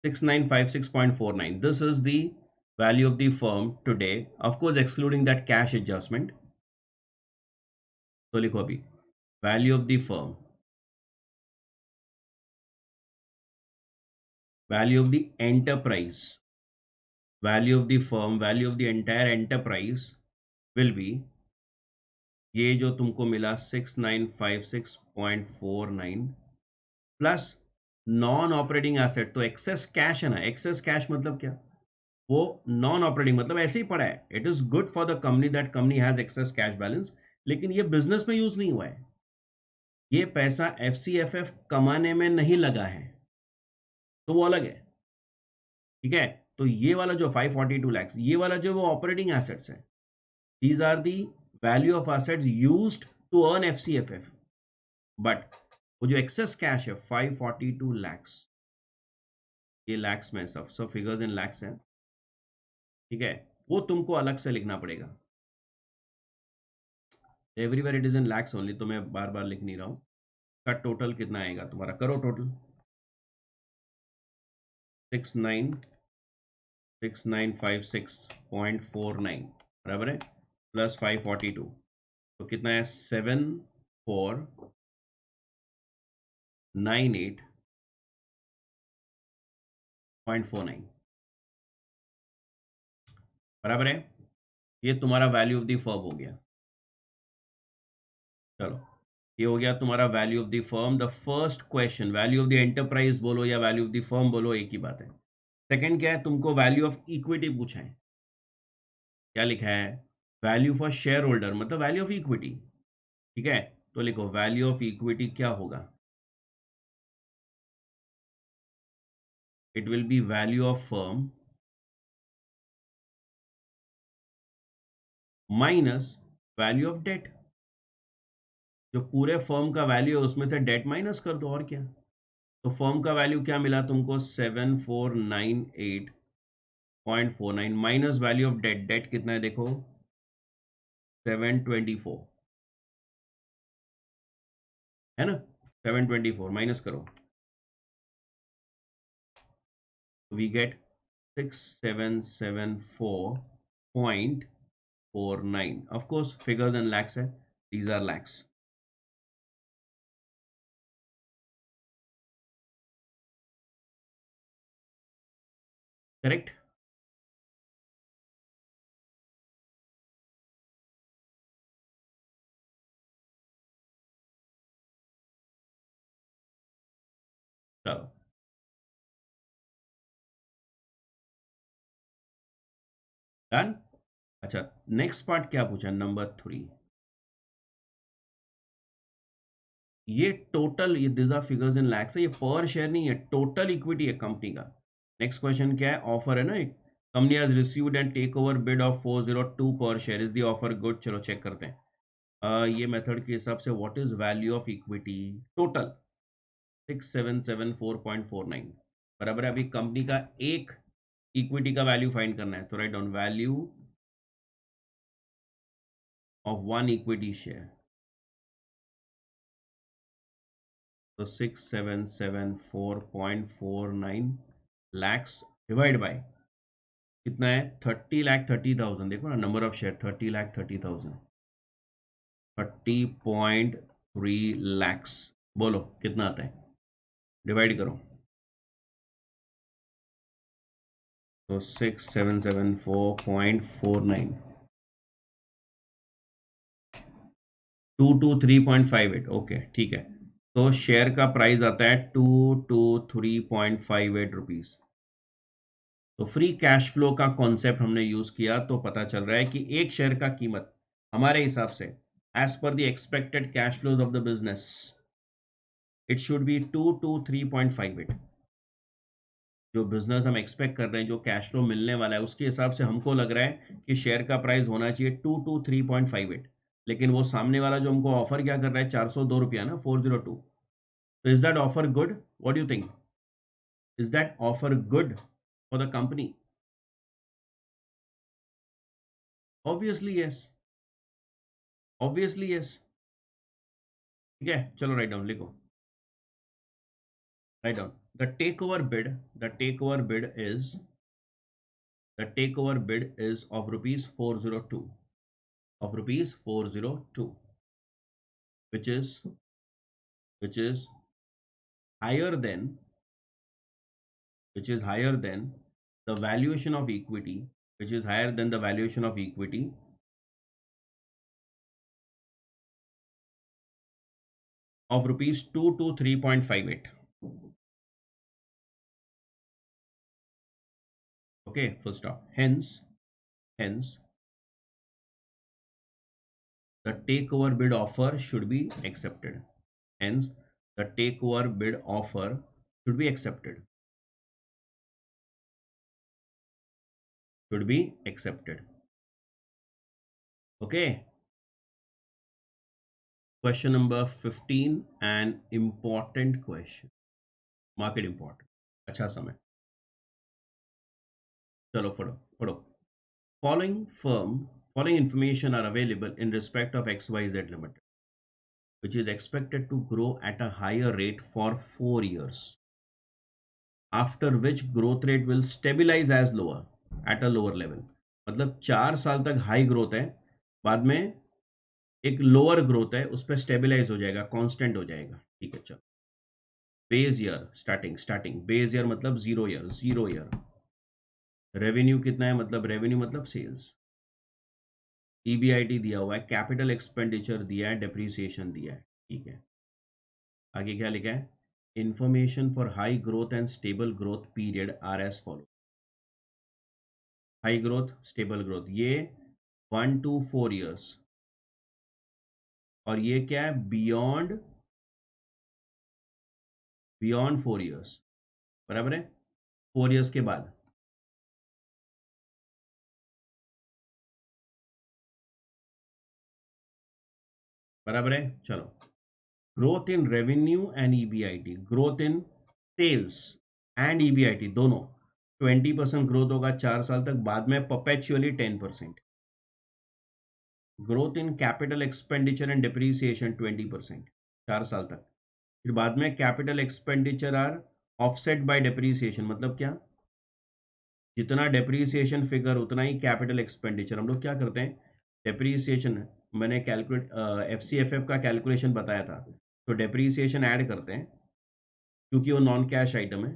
6956.49. This is the value of the firm today, of course excluding that cash adjustment. तो लिखो अभी, value of the firm, value of the enterprise, value of the firm, value of the entire enterprise will be, ये जो तुमको मिला 6956.49 प्लस नॉन ऑपरेटिंग एसेट, तो एक्सेस कैश है ना, एक्सेस कैश मतलब क्या? वो नॉन ऑपरेटिंग मतलब ऐसे ही पड़ा है, it is good for the company that company has access cash balance, लेकिन ये बिजनेस में यूज नहीं हुआ है, ये पैसा FCFF कमाने में नहीं लगा है, तो वो अलग है, ठीक है। तो ये वाला जो 542 lakhs, ये वाला जो वो ऑपरेटिंग एसेट्स है, these are the value of assets used to earn FCFF, but वो जो एक्सेस कैश है 542 lakhs, ये लैक्स में, सब फिगर्स इन लैक्स हैं, ठीक है, वो तुमको अलग से लिखना पड़ेगा। Everywhere it is in lakhs only, तो मैं बार बार लिख नहीं रहा हूं। का टोटल कितना आएगा तुम्हारा, करो टोटल, 6956.49 बराबर है, प्लस 542, तो कितना है 7498 0.49 बराबर है। ये तुम्हारा वैल्यू ऑफ द फर्म हो गया। चलो, ये हो गया तुम्हारा value of the firm. The first question, value of the enterprise बोलो या वैल्यू ऑफ द फर्म बोलो, एक ही बात है। सेकंड क्या है, तुमको वैल्यू ऑफ इक्विटी पूछा है। क्या लिखा है, वैल्यू फॉर शेयर होल्डर, मतलब वैल्यू ऑफ इक्विटी। ठीक है, तो लिखो वैल्यू ऑफ इक्विटी क्या होगा, it will be value of firm minus value of debt. जो पूरे फर्म का वैल्यू है उसमें से डेट माइनस कर दो, और क्या। तो फर्म का वैल्यू क्या मिला तुमको, 7498.49 minus value of debt. Debt कितना है देखो, 724 है ना। 724 माइनस करो, we get 6774.49। Of course figures in lakhs है, दीज आर लैक्स। करेक्ट। चलो, डन। अच्छा, नेक्स्ट पार्ट क्या पूछा, नंबर 3। ये टोटल, ये this are figures in lakhs है, ये पर शेयर नहीं है, टोटल इक्विटी है कंपनी का। नेक्स्ट क्वेश्चन क्या है, ऑफर है ना, एक company has received and takeover bid of 402 per share, is the offer good. चलो चेक करते हैं। ये मेथड के हिसाब से what is value of equity total, 6774.49 बराबर है। अभी कंपनी का एक इक्विटी का वैल्यू फाइंड करना है, तो write down value of one equity share, तो 6774.49 लैक्स डिवाइड बाय कितना है, 30,30,000। देखो ना, नंबर ऑफ शेयर 30,30,000, 30.3 लैक्स। बोलो कितना आता है, डिवाइड करो। तो 6774.49 223.58, ओके ठीक है। तो शेयर का प्राइस आता है 223.58 रुपीज। तो फ्री कैश फ्लो का कॉन्सेप्ट हमने यूज किया, तो पता चल रहा है कि एक शेयर का कीमत हमारे हिसाब से as per the expected cash flows of the business it should be 223.58। जो बिजनेस हम एक्सपेक्ट कर रहे हैं, जो कैश फ्लो मिलने वाला है, उसके हिसाब से हमको लग रहा है कि शेयर का प्राइस होना चाहिए 223.58। लेकिन वो सामने वाला जो हमको ऑफर क्या कर रहा है, 402 रुपया ना, 402। तो is that offer good, what do you think, is that offer good for the company? Obviously yes, obviously yes. ठीक है, चलो राइट डाउन लिखो, write down the takeover bid. The takeover bid is, the takeover bid is of rupees 402, of rupees 402, which is which is higher than, which is higher than the valuation of equity, which is higher than the valuation of equity of rupees 223.58. Okay, full stop. Hence the takeover bid offer should be accepted. Hence the takeover bid offer should be accepted. Should be accepted. Okay. Question number 15, an important question. Market important. अच्छा समय, चलो पढ़ो पढ़ो। Following firm, following information are available in respect of XYZ Limited, which is expected to grow at a higher rate for 4 years, after which growth rate will stabilize as lower at a lower level. मतलब 4 साल तक हाई ग्रोथ है, बाद में एक लोअर ग्रोथ है, उस पर स्टेबिलाईज हो जाएगा, कांस्टेंट हो जाएगा। ठीक है, चलो base year, starting base year मतलब 0 ईयर। रेवेन्यू कितना है, मतलब रेवेन्यू मतलब सेल्स। ईबीआईटी दिया हुआ है, कैपिटल एक्सपेंडिचर दिया है, डेप्रीसिएशन दिया है, ठीक है। आगे क्या लिखा है, information for high growth and stable growth period R S follow. High growth, stable growth, ये 1 to 4 years, और ये क्या है, बियॉन्ड 4 years, बराबर है, 4 years के बाद। बराबर है, चलो। Growth in revenue and EBIT, growth in sales and EBIT दोनों 20% ग्रोथ होगा 4 साल तक, बाद में perpetually 10%। Growth in capital expenditure and depreciation 20% 4 साल तक। फिर बाद में capital expenditure are offset by depreciation, मतलब क्या, जितना डेप्रीसिएशन फिगर उतना ही कैपिटल एक्सपेंडिचर। हम लोग क्या करते हैं, डेप्रीसिएशन, मैंने कैलकुलेट एफसीएफएफ का कैलकुलेशन बताया था, तो डेप्रीसिएशन ऐड करते हैं क्योंकि वो नॉन कैश आइटम है,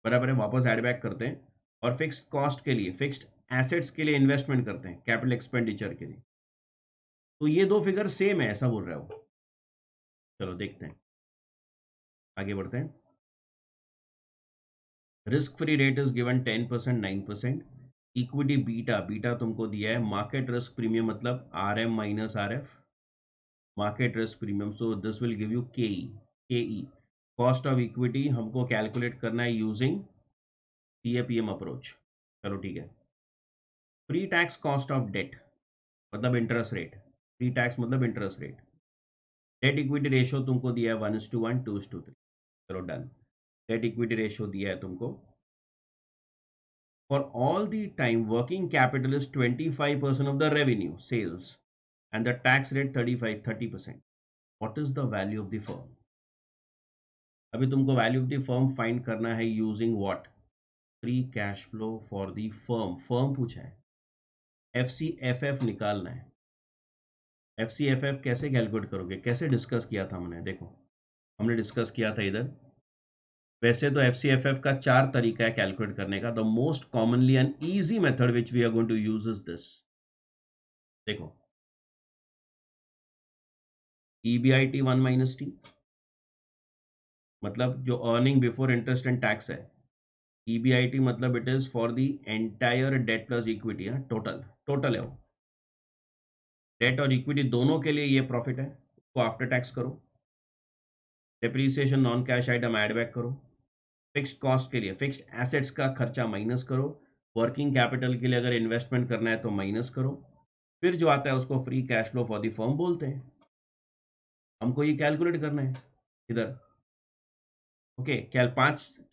बराबर है, वापस ऐड बैक करते हैं, और फिक्स्ड कॉस्ट के लिए, फिक्स्ड एसेट्स के लिए इन्वेस्टमेंट करते हैं कैपिटल एक्सपेंडिचर के लिए। तो ये दो फिगर सेम है ऐसा बोल रहे हो। चलो देखते हैं, आगे बढ़ते हैं। Risk free rate is given 10%, 9%। Equity beta, beta तुमको दिया है, मार्केट रिस्क प्रीमियम मतलब R M minus R F, market risk premium, so this will give you K E. Cost of equity हमको कैलकुलेट करना है यूजिंग सीएपीएम अप्रोच। चलो ठीक है। Pre tax cost of debt मतलब इंटरेस्ट रेट, प्री टैक्स मतलब interest rate. Debt equity ratio तुमको दिया है 1:1, 2:3। चलो डन। डेट इक्विटी रेशियो दिया है तुमको। For all the time, working capital is 25% of the revenue, sales, and the tax rate 30%. What is the value of the firm? अभी तुमको value of the firm find करना है using what, free cash flow for the firm. Firm पूछा है, एफसीएफएफ निकालना है। एफसीएफएफ कैसे कैलकुलेट करोगे, कैसे डिस्कस किया था हमने, देखो हमने डिस्कस किया था इधर। वैसे तो एफसीएफएफ का 4 तरीका है कैलकुलेट करने का। The most commonly and easy method which we are going to use is this. देखो, EBIT 1 - T, मतलब जो earning before interest and tax है। EBIT मतलब it is for the entire debt plus equity, total, total है वो। डेट और इक्विटी दोनों के लिए ये प्रॉफिट है, उसको आफ्टर टैक्स करो। Depreciation non cash item add back करो। फिक्स्ड कॉस्ट के लिए, फिक्स्ड एसेट्स का खर्चा माइनस करो। वर्किंग कैपिटल के लिए अगर इन्वेस्टमेंट करना है तो माइनस करो। फिर जो आता है उसको free cash flow for the firm बोलते हैं। हमको ये कैलकुलेट करना है इधर। ओके, क्या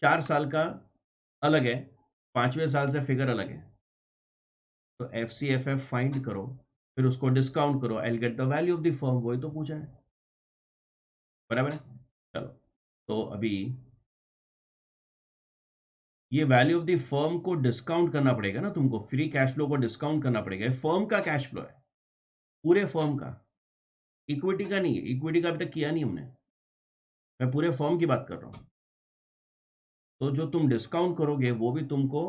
4 साल का अलग है, 5वें साल से फिगर अलग है। तो एफसीएफएफ फाइंड करो, फिर उसको डिस्काउंट करो, आई will get the value of the firm. वही तो पूछा है, बराबर है। चलो, तो अभी ये वैल्यू ऑफ द फर्म को डिस्काउंट करना पड़ेगा ना तुमको, फ्री कैश फ्लो को डिस्काउंट करना पड़ेगा। फर्म का कैश फ्लो है, पूरे फर्म का, इक्विटी का नहीं है। इक्विटी का अभी तक किया नहीं हमने, मैं पूरे फर्म की बात कर रहा हूँ। तो जो तुम डिस्काउंट करोगे वो भी तुमको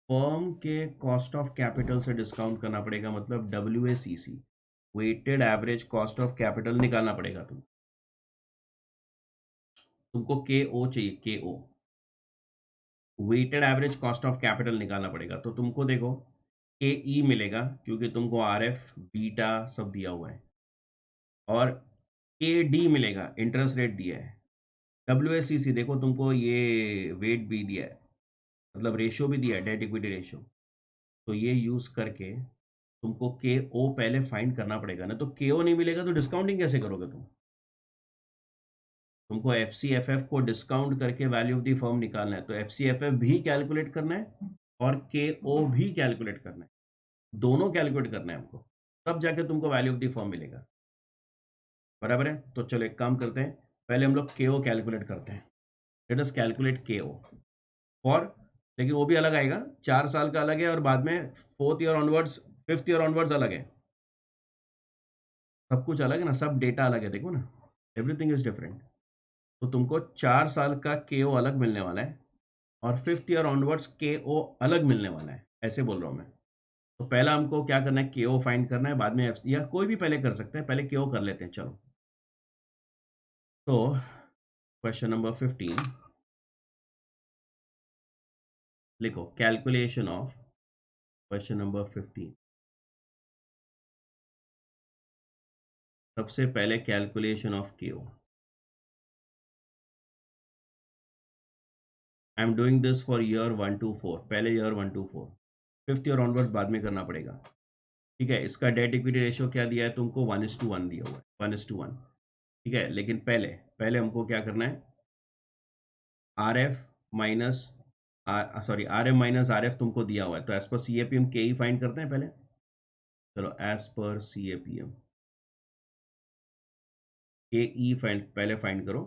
फर्म के कॉस्ट ऑफ कैपिटल से डिस्काउंट करना पड़ेगा, मतलब WACC, weighted average cost of capital निकालना पड़ेगा तुमको KO चाहिए, KO, weighted average cost of capital निकालना पड़ेगा। तो तुमको देखो KE मिलेगा क्योंकि तुमको RF बीटा सब दिया हुआ है, और KD मिलेगा, इंटरेस्ट रेट दिया है। WACC देखो तुमको ये वेट भी दिया है, मतलब रेशियो भी दिया है, डेट इक्विटी रेशियो। तो ये यूज करके तुमको KO पहले फाइंड करना पड़ेगा ना। तो KO नहीं मिलेगा तो डिस्काउंटिंग कैसे करोगे तुमको FCFF को डिस्काउंट करके वैल्यू ऑफ द फर्म निकालना है। तो FCFF भी कैलकुलेट करना है और KO भी कैलकुलेट करना है, दोनों कैलकुलेट करना है हमको, तब जाके तुमको वैल्यू ऑफ द फर्म मिलेगा, बराबर है। तो चलो एक काम करते हैं, पहले हम लोग KO कैलकुलेट करते हैं। Let us calculate KO for, लेकिन वो भी अलग आएगा, 4 साल का अलग है, और बाद में 4th year onwards, 5th year onwards अलग है। सब कुछ अलग है ना, सब डेटा अलग है, देखो ना, एवरीथिंग इज डिफरेंट। तो तुमको 4 साल का KO अलग मिलने वाला है और 5th ईयर ऑनवर्ड्स KO अलग मिलने वाला है, ऐसे बोल रहा हूँ मैं। तो पहला हमको क्या करना है, KO फाइंड करना है, बाद में FC, या कोई भी पहले कर सकते हैं, पहले KO कर लेते हैं चलो। तो क्वेश्चन नंबर 15 लिखो, कैलकुलेशन ऑफ, क्वेश्चन नंबर 15, सबसे पहले calculation of KO। I am doing this for year 1 to 4, पहले year 1 to 4, 5th year onwards बाद में करना पड़ेगा। ठीक है, इसका डेट इक्विटी रेशियो क्या दिया है तुमको, 1:1 दिया हुआ है, 1:1। ठीक है, लेकिन पहले पहले हमको क्या करना है, RF माइनस RF तुमको दिया हुआ है, तो एज पर CAPM के ही फाइंड करते हैं पहले। चलो एज पर CAPM के ई पहले फाइंड करो।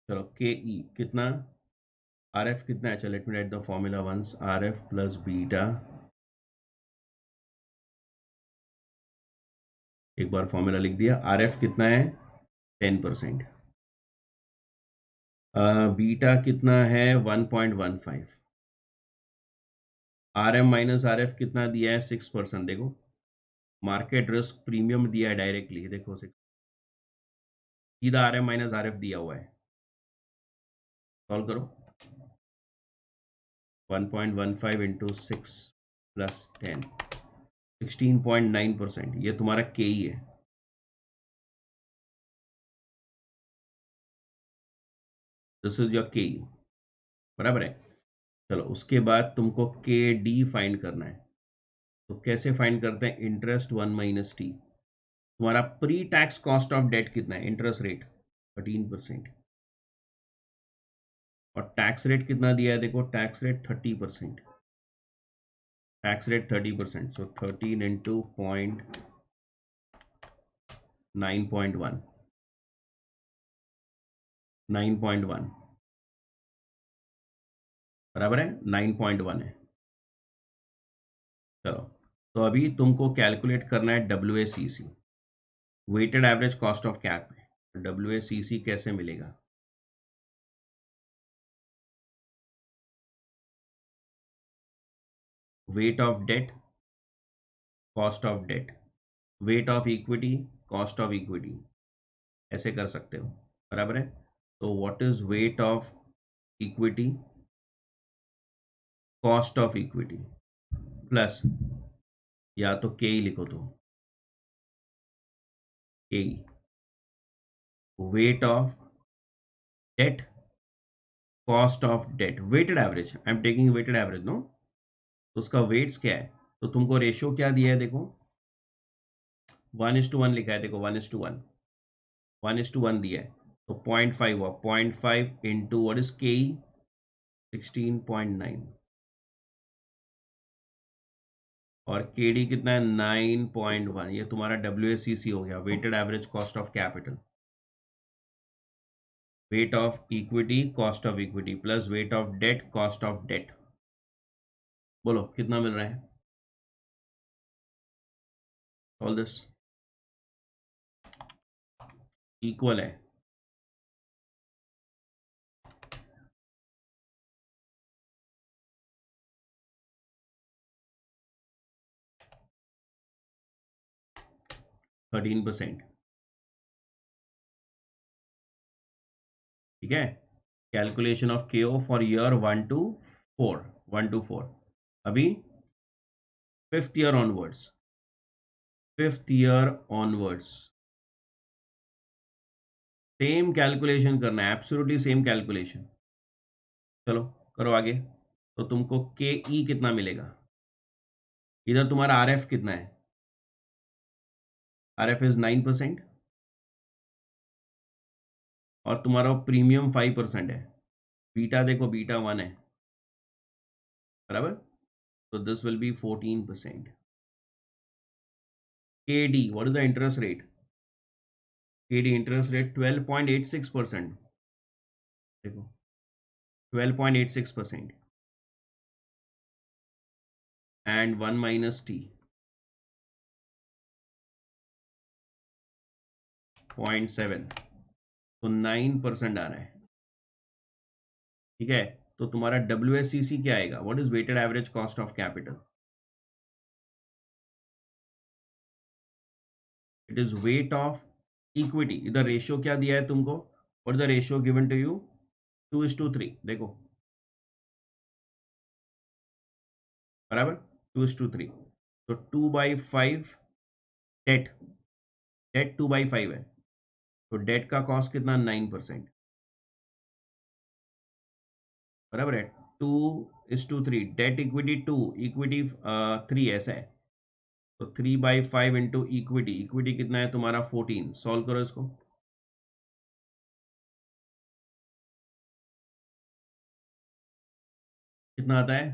चलो के ई कितना, RF कितना है, चलो let me write the formula once, RF plus beta, एक बार फॉर्मूला लिख दिया, RF कितना है 10%, बीटा कितना है 1.15, RM माइनस RF कितना दिया है 6%, देखो मार्केट रिस्क प्रीमियम दिया है डायरेक्टली, देखो 6, सीधा RM माइनस RF दिया हुआ है, सॉल्व करो, 1.15 इंटू 6 प्लस 10, 16.9%, ये तुम्हारा के ही है, दिस इज योर के, बराबर है। चलो उसके बाद तुमको के डी फाइंड करना है, तो कैसे फाइंड करते हैं, इंटरेस्ट 1 माइनस टी, तुम्हारा pre tax cost of debt कितना है, इंटरेस्ट रेट 13%, और टैक्स रेट कितना दिया है, देखो टैक्स रेट 30%, टैक्स रेट 30%, सो 13 इंटू 9.1, 9.1 बराबर है, 9.1 है। चलो, तो अभी तुमको कैलकुलेट करना है WACC, weighted average cost of cap, WACC कैसे मिलेगा, weight of debt, cost of debt, weight of equity, cost of equity, ऐसे कर सकते हो, बराबर है। तो what is weight of equity, cost of equity plus, या तो के ही लिखो, तो K, weight of debt, cost of debt, weighted average, I am taking weighted average no, तो उसका वेट्स क्या है, तो तुमको रेशियो क्या दिया है, देखो 1:1 लिखा है, देखो 1:1, 1:1 दिया है, तो 0.5 हुआ, 0.5 इंटू व्हाट इज के, 16.9, और के डी कितना है 9.1, ये तुम्हारा WACC हो गया, weighted average cost of capital, weight of equity, cost of equity plus weight of debt, cost of debt, बोलो कितना मिल रहा है, ऑल दिस इक्वल है, थर्टीन परसेंट। ठीक है, calculation of KO for year 1 to 4, 1 to 4, अभी 5th year onwards, 5th year onwards same calculation करना है, एब्सोल्युटली सेम कैलकुलेशन। चलो करो आगे, तो तुमको के ई कितना मिलेगा, इधर तुम्हारा RF कितना है, RF इज 9%, और तुम्हारा प्रीमियम 5% है, बीटा देखो बीटा 1 है, बराबर, तो दिस विल बी 14%। के D, what is the interest rate, के डी इंटरेस्ट रेट 12.86%, देखो 12.86%, and 1 minus t, 0.7, तो 9% आ रहा है। ठीक है, तो तुम्हारा WACC क्या आएगा? What is weighted average cost of capital? It is weight of equity. इधर रेशियो क्या दिया है तुमको? और the ratio given to you 2:3। देखो बराबर, 2:3। तो 2/5 डेट, डेट 2/5 है, तो डेट का कॉस्ट कितना? 9%। बराबर है, 2:3, डेट इक्विटी 2, इक्विटी 3, ऐसा है। तो 3/5 इंटू इक्विटी, इक्विटी कितना है तुम्हारा? 14। सॉल्व करो इसको। कितना आता है?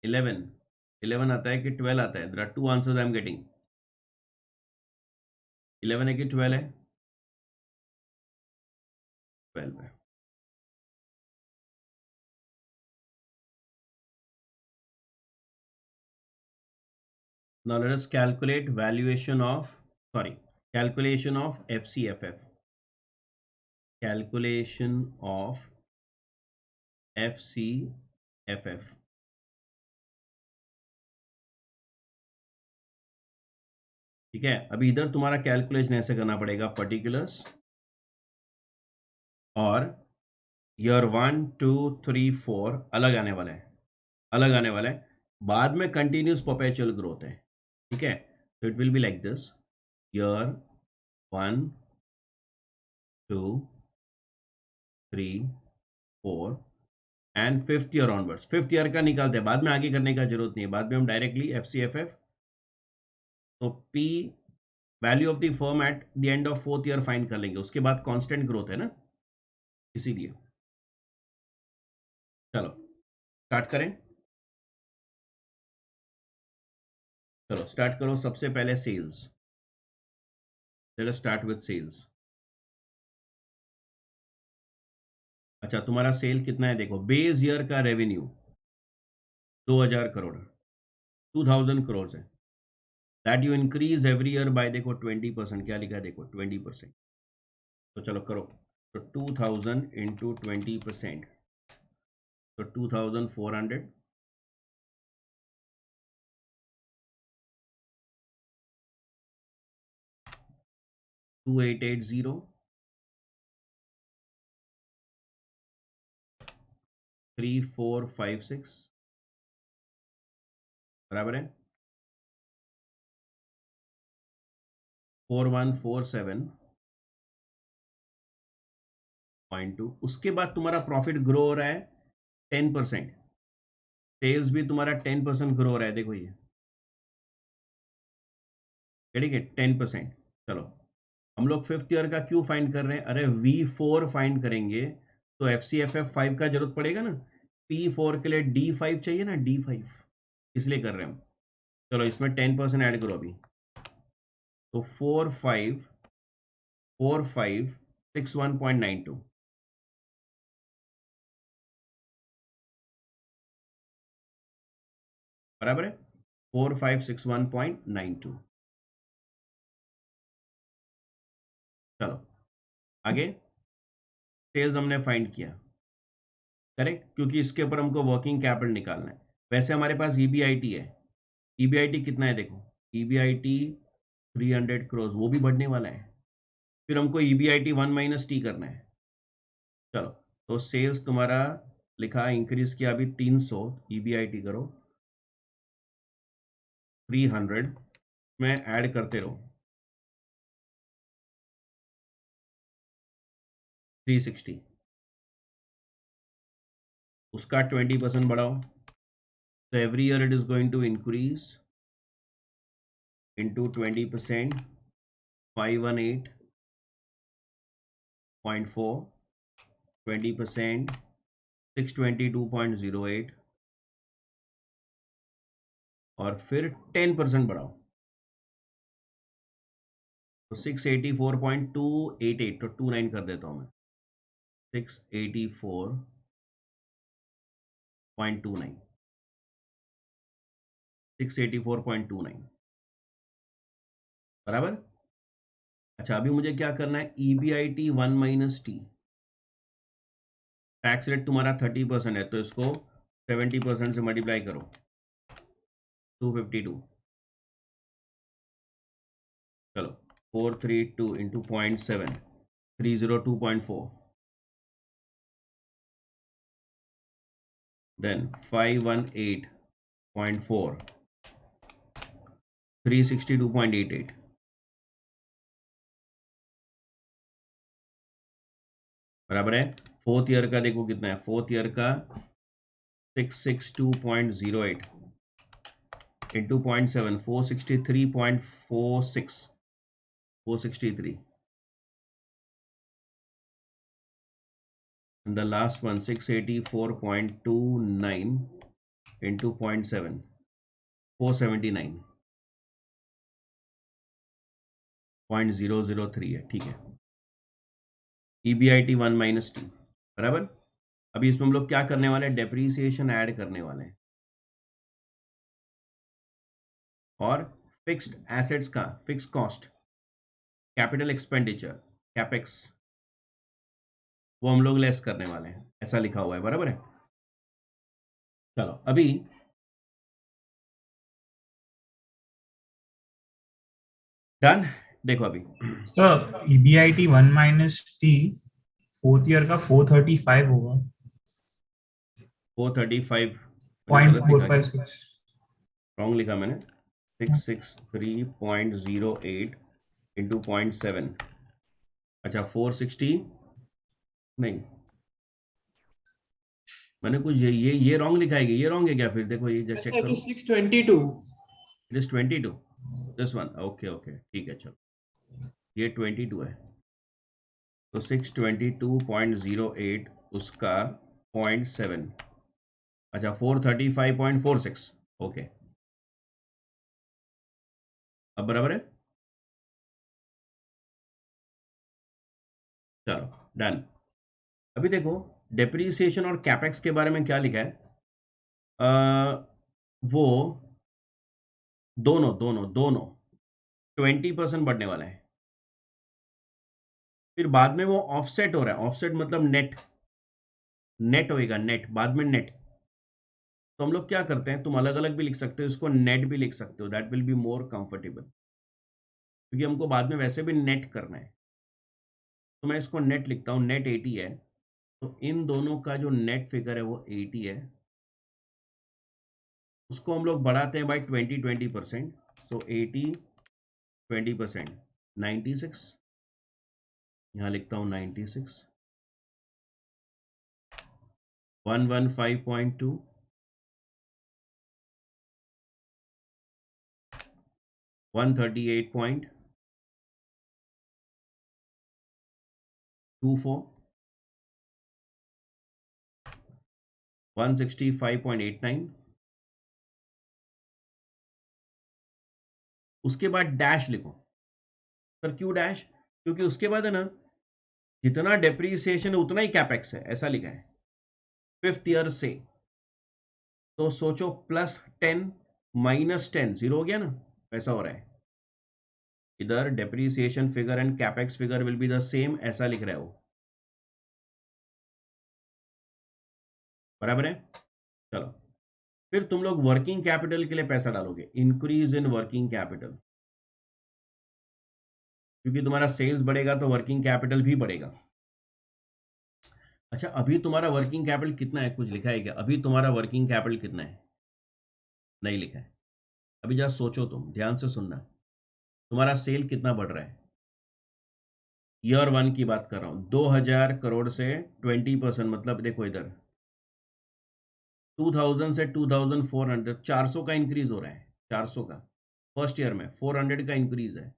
11। 11 आता है कि 12 आता है? There are two answers I am getting. 11 है कि 12 है? 12 है। Now let us calculate valuation of, sorry, calculation of FCFF. Calculation of FCFF. ठीक है, अभी इधर तुम्हारा कैलकुलेशन ऐसे करना पड़ेगा, पर्टिकुलर्स और ईयर 1 2 3 4 अलग आने वाला है, अलग आने वाला है। बाद में कंटिन्यूस परपेचुअल ग्रोथ है। ठीक है, तो it will be like this, year 1 2 3 4 and fifth year onwards. Fifth year का निकालते हैं, बाद में आगे करने का जरूरत नहीं है, बाद में हम डायरेक्टली FCFF, तो P value of the firm at the end of fourth year find कर लेंगे, उसके बाद कांस्टेंट ग्रोथ है ना, इसीलिए। चलो स्टार्ट करें। चलो स्टार्ट करो, सबसे पहले sales. Let us start with sales. अच्छा, तुम्हारा सेल कितना है? देखो, बेस ईयर का रेवेन्यू 2000 करोड़, 2000 करोड़ है। That you increase every year by, देखो 20%, क्या लिखा है देखो 20%। तो चलो करो, तो 2000 इंटू 20%, तो 2400, 2880, 3456, बराबर है 4147.2। उसके बाद तुम्हारा प्रॉफिट ग्रो हो रहा है 10%, सेल्स भी तुम्हारा 10% ग्रो हो रहा है, देखो ये, ठीक है 10%। चलो, हम लोग फिफ्थ ईयर का क्यों फाइंड कर रहे हैं? अरे V4 फाइंड करेंगे तो FCFF5 का जरूरत पड़ेगा ना, P4 के लिए D5 चाहिए ना, D5, इसलिए कर रहे हैं हम। चलो इसमें 10% ऐड करो अभी, तो 4561.92, बराबर है 4561.92। चलो आगे, सेल्स हमने फाइंड किया, करेक्ट, क्योंकि इसके ऊपर हमको वर्किंग कैपिटल निकालना है। वैसे हमारे पास EBIT है, EBIT कितना है देखो, EBIT 300 करोड़, वो भी बढ़ने वाला है। फिर हमको EBIT 1 - T करना है। चलो, तो सेल्स तुम्हारा लिखा, इंक्रीज किया अभी 300, EBIT करो 300 में ऐड करते रहो 360, उसका 20% बढ़ाओ, तो every year it is going to increase into 20%, 518.4, 20%, 622.08, और फिर 10% बढ़ाओ, तो 684.288, तो 29 कर देता हूँ मैं, 684.29, 684.29, बराबर। अच्छा, अभी मुझे क्या करना है, EBIT 1 minus T. Tax rate तुम्हारा 30% है, तो इसको 70% से मल्टीप्लाई करो, 252। चलो 432 इंटू 0.7, 302.4, देन 518.4, 362.88। बराबर है। फोर्थ ईयर का देखो कितना है, फोर्थ ईयर का 662.08 into 0.7, 463.46, 463। and the last one 684.29 into 0.7, 479.003 है, ठीक है। EBIT 1 माइनस टी, बराबर। अभी इसमें हम लोग क्या करने वाले हैं, डेप्रीसिएशन ऐड करने वाले हैं, और फिक्स्ड एसेट्स का fix cost, capital expenditure, capex, वो हम लोग लेस करने वाले हैं, ऐसा लिखा हुआ है, बराबर है। चलो अभी डन। देखो अभी sir EBIT 1 minus T fourth year का 435 होगा। 435 मैंने पॉइंट गलत फोर लिखा फाइव क्या, सिक्स रॉन्ग लिखा मैंने। 663.08 इंटू 0.7, अच्छा 460, नहीं मैंने कुछ ये रॉन्ग लिखा है, ये रॉन्ग है क्या, फिर देखो ये चेक अच्छा करो। कि 622। It is 22, this one, okay okay ठीक है, चलो ये 22 है, तो 622.08 उसका 0.7, अच्छा 435.46, ओके, अब बराबर है। चलो डन। अभी देखो डेप्रीसिएशन और कैपेक्स के बारे में क्या लिखा है, वो दोनों दोनों दोनों 20% बढ़ने वाला है, फिर बाद में वो ऑफसेट हो रहा है, ऑफसेट मतलब नेट, नेट होएगा, नेट बाद में नेट। तो हम लोग क्या करते हैं, तुम अलग अलग भी लिख सकते हो इसको, नेट भी लिख सकते हो, that will be more comfortable, क्योंकि हमको बाद में वैसे भी नेट करना है। तो मैं इसको नेट लिखता हूँ, नेट 80 है, तो इन दोनों का जो नेट फिगर है वो 80 है, उसको हम लोग बढ़ाते हैं बाई 20%, सो 80 20%, 96, यहाँ लिखता हूँ 96, 115.2, 138.24, 165.89, उसके बाद डैश लिखो। सर क्यों डैश, क्योंकि उसके बाद है ना, जितना डेप्रीसिएशन है उतना ही कैपेक्स है, ऐसा लिखा है फिफ्थ ईयर से। तो सोचो +10 -10 जीरो हो गया ना, ऐसा हो रहा है इधर, depreciation figure and capex figure will be the same, ऐसा लिख रहा है वो, बराबर है। चलो फिर तुम लोग वर्किंग कैपिटल के लिए पैसा डालोगे, इंक्रीज इन वर्किंग कैपिटल, क्योंकि तुम्हारा सेल्स बढ़ेगा तो वर्किंग कैपिटल भी बढ़ेगा। अच्छा अभी तुम्हारा वर्किंग कैपिटल कितना है, कुछ लिखा है क्या, अभी तुम्हारा वर्किंग कैपिटल कितना है, नहीं लिखा है। अभी जरा सोचो, तुम ध्यान से सुनना, तुम्हारा सेल कितना बढ़ रहा है, ईयर 1 की बात कर रहा हूं, 2000 करोड़ से 20%, मतलब देखो इधर 2000 से 2400, 400 का इंक्रीज हो रहा है, 400 का फर्स्ट ईयर में, 400 का इंक्रीज है।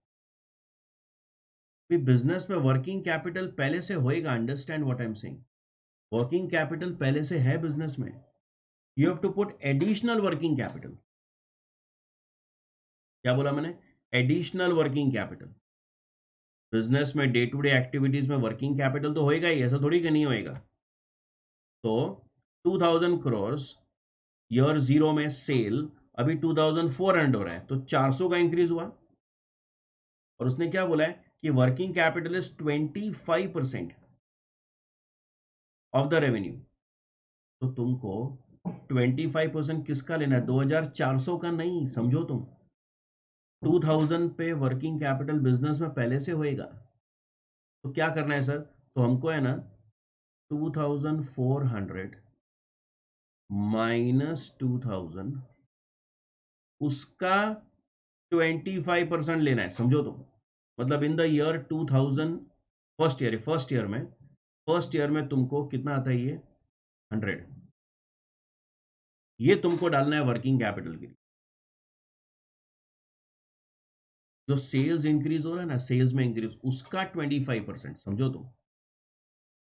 बिजनेस में वर्किंग कैपिटल पहले से होएगा, understand what I am saying, working capital पहले से है बिजनेस में, you have to put additional working capital. क्या बोला मैंने, एडिशनल वर्किंग कैपिटल। बिजनेस में डे टू डे एक्टिविटीज में वर्किंग कैपिटल तो होएगा ही, ऐसा थोड़ी कि नहीं होएगा। तो 2000 करोड़ ईयर 0 में सेल, अभी 2400 हो रहा है, तो 400 का इंक्रीज हुआ, और उसने क्या बोला है, कि working capital is 25% of the revenue, तो तुमको 25% किसका लेना है? 2400 का नहीं, समझो तुम। 2000 पे वर्किंग कैपिटल बिजनेस में पहले से होएगा, तो क्या करना है सर? तो हमको है ना 2400 माइनस 2000, उसका 25% लेना है, समझो तुम। मतलब in the year 2000, first year में तुमको कितना आता है? ये 100, ये तुमको डालना है वर्किंग कैपिटल के लिए। जो सेल्स इंक्रीज हो रहा है ना, सेल्स में इंक्रीज, उसका 25%, समझो तुम।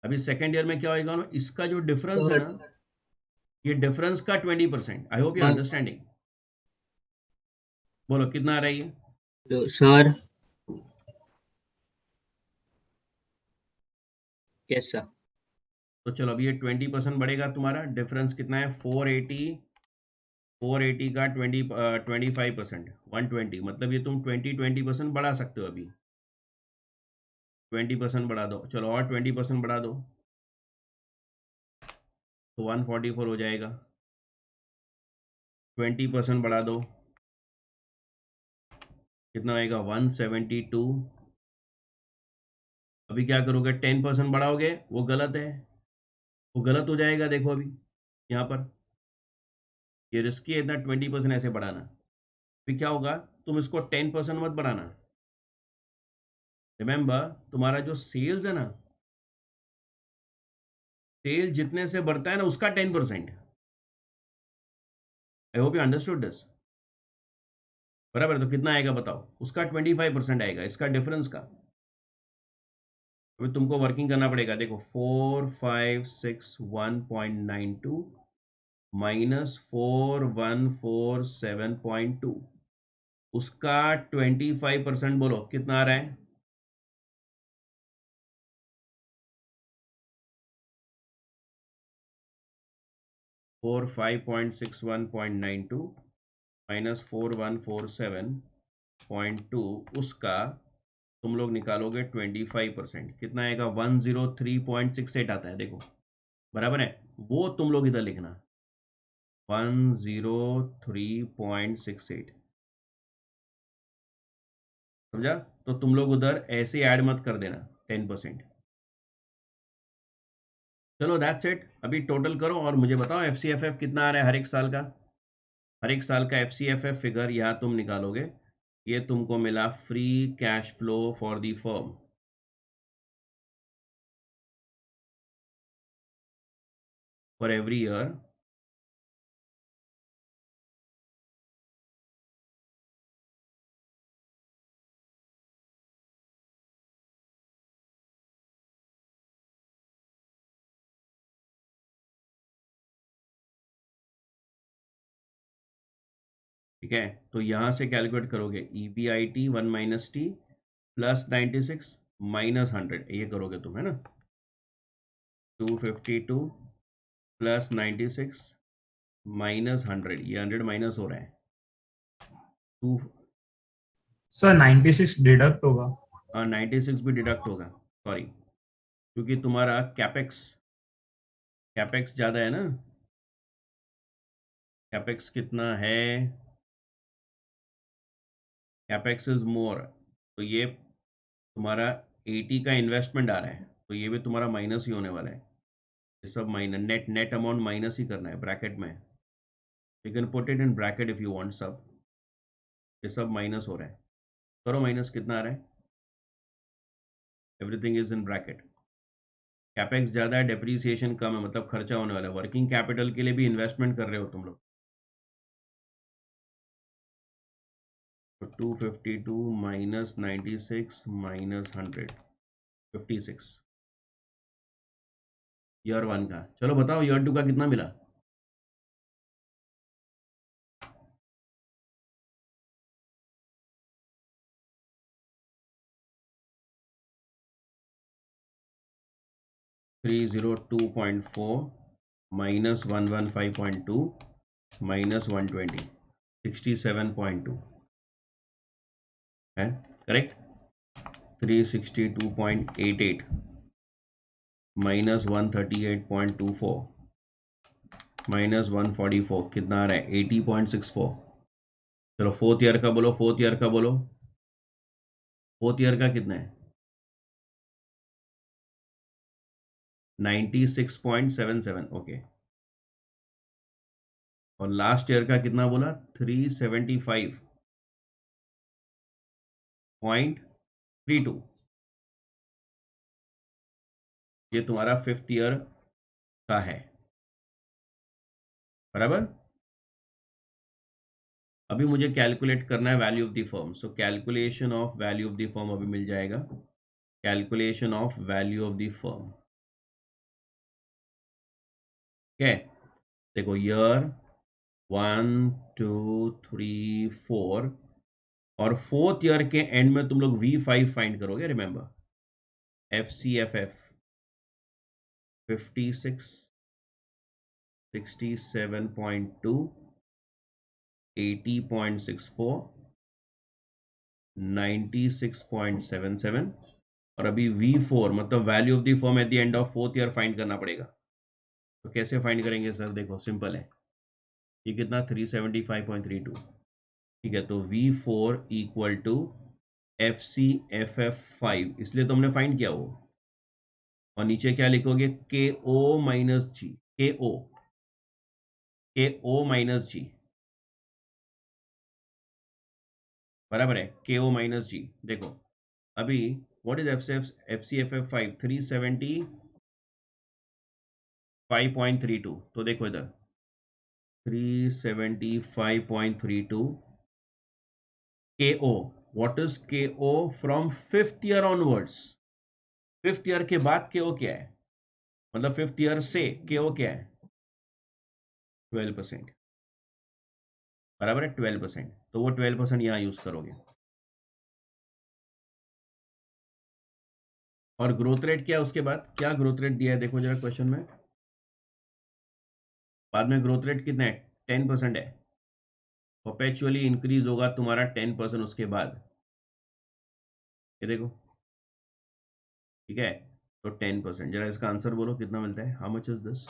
अभी सेकेंड ईयर में क्या होगा ना, इसका जो डिफरेंस है ना, ये डिफरेंस का 20%। I hope you understanding. बोलो कितना आ रहा है ये? तो सर यस सर। तो चलो अभी ये 20% बढ़ेगा, तुम्हारा डिफरेंस कितना है? 480 का 25%, 120। मतलब ये तुम 20% बढ़ा सकते हो अभी। 20% बढ़ा दो, चलो और 20% बढ़ा दो, तो 144 हो जाएगा। 20% बढ़ा दो, कितना होएगा? 172। अभी क्या करोगे? 10% बढ़ाओगे, वो गलत है, वो गलत हो जाएगा। देखो अभी यहाँ पर ये रिस्की है इतना 20% ऐसे बढ़ाना। फिर क्या होगा? तुम इसको 10% मत बढ़ाना। रिमेंबर, तुम्हारा जो सेल्स है ना, सेल जितने से बढ़ता है ना, उसका 10%। I hope you understood this. बराबर? तो कितना आएगा बताओ? उसका 25% आएगा, इसका डिफरेंस का। अभी तुमको वर्किंग करना पड़ेगा। देखो 4561.92 माइनस 4147.2, उसका 25%। बोलो कितना आ रहा है? 4561.92 माइनस 4147.2, उसका तुम लोग निकालोगे 25%, कितना आएगा? 103.68 आता है। देखो बराबर है, वो तुम लोग इधर लिखना 103.68। समझा? तो तुम लोग उधर ऐसे ऐड मत कर देना 10%। चलो दैट्स इट। अभी टोटल करो और मुझे बताओ एफसीएफएफ कितना आ रहा है हर एक साल का। हर एक साल का एफसीएफएफ फिगर यहाँ तुम निकालोगे, ये तुमको मिला free cash flow for the firm for every year. ठीक है, तो यहां से कैलकुलेट करोगे EBIT 1 minus T plus 96 minus 100, ये करोगे तुम, है ना? 252 प्लस 96 माइनस 100, ये 100 माइनस हो रहा है। टू सर 96 डिडक्ट होगा। 96 भी डिडक्ट होगा, सॉरी, क्योंकि तुम्हारा कैपेक्स ज़्यादा है ना। कैपेक्स कितना है? कैपेक्स इज मोर, तो ये तुम्हारा 80 का इन्वेस्टमेंट आ रहा है, तो ये भी तुम्हारा माइनस ही होने वाला है। ये सब माइनस, नेट अमाउंट माइनस ही करना है ब्रैकेट में। You can put it in bracket if you want. सब ये सब माइनस हो रहा है, करो माइनस, कितना आ रहा है? Everything is in bracket. Capex ज़्यादा है, डेप्रीसिएशन कम है, मतलब खर्चा होने वाला है। वर्किंग कैपिटल के लिए भी इन्वेस्टमेंट कर रहे हो तुम लोग। तो 252 माइनस 96 माइनस 100, 56 ईयर 1 का। चलो बताओ ईयर 2 का कितना मिला? $302.4 माइनस 115.2 माइनस 120, 67.2 है करेक्ट। 362.88 माइनस 138.24 माइनस 144 कितना आ रहा है 80.64। चलो फोर्थ ईयर का बोलो, फोर्थ ईयर का बोलो, फोर्थ ईयर का कितना है 96.77। ओके, और लास्ट ईयर का कितना बोला 375.32। ये तुम्हारा फिफ्थ ईयर का है, बराबर। अभी मुझे कैलकुलेट करना है value of the firm. So calculation of value of the firm अभी मिल जाएगा, calculation of value of the firm. क्या है, देखो ईयर 1 2 3 4 और फोर्थ ईयर के एंड में तुम लोग V5 फाइंड करोगे। रिमेंबर FCFF 56 67.2 80.64 96.77 और अभी V4 मतलब value of the firm at the end of fourth year find करना पड़ेगा। तो कैसे फाइंड करेंगे सर, देखो सिंपल है, ये कितना 375.32, ठीक है। तो V4 इक्वल टू FCFF5, इसलिए तो हमने फाइंड किया वो, और नीचे क्या लिखोगे KO minus G, KO minus G, बराबर है KO माइनस G। देखो अभी व्हाट इज FCFF5 375.32, तो देखो इधर 375.32 KO, what is KO from fifth year onwards. Fifth year के बाद KO क्या है, मतलब फिफ्थ ईयर से KO क्या है 12%, बराबर है 12%। तो वो 12% यहां यूज करोगे। और ग्रोथ रेट क्या है उसके बाद, क्या ग्रोथ रेट दिया है देखो जरा क्वेश्चन में, बाद में ग्रोथ रेट कितना है 10% है, परपेचुअली इंक्रीज होगा तुम्हारा 10% उसके बाद, ये देखो, ठीक है। तो 10%, जरा इसका आंसर बोलो कितना मिलता है, how much is this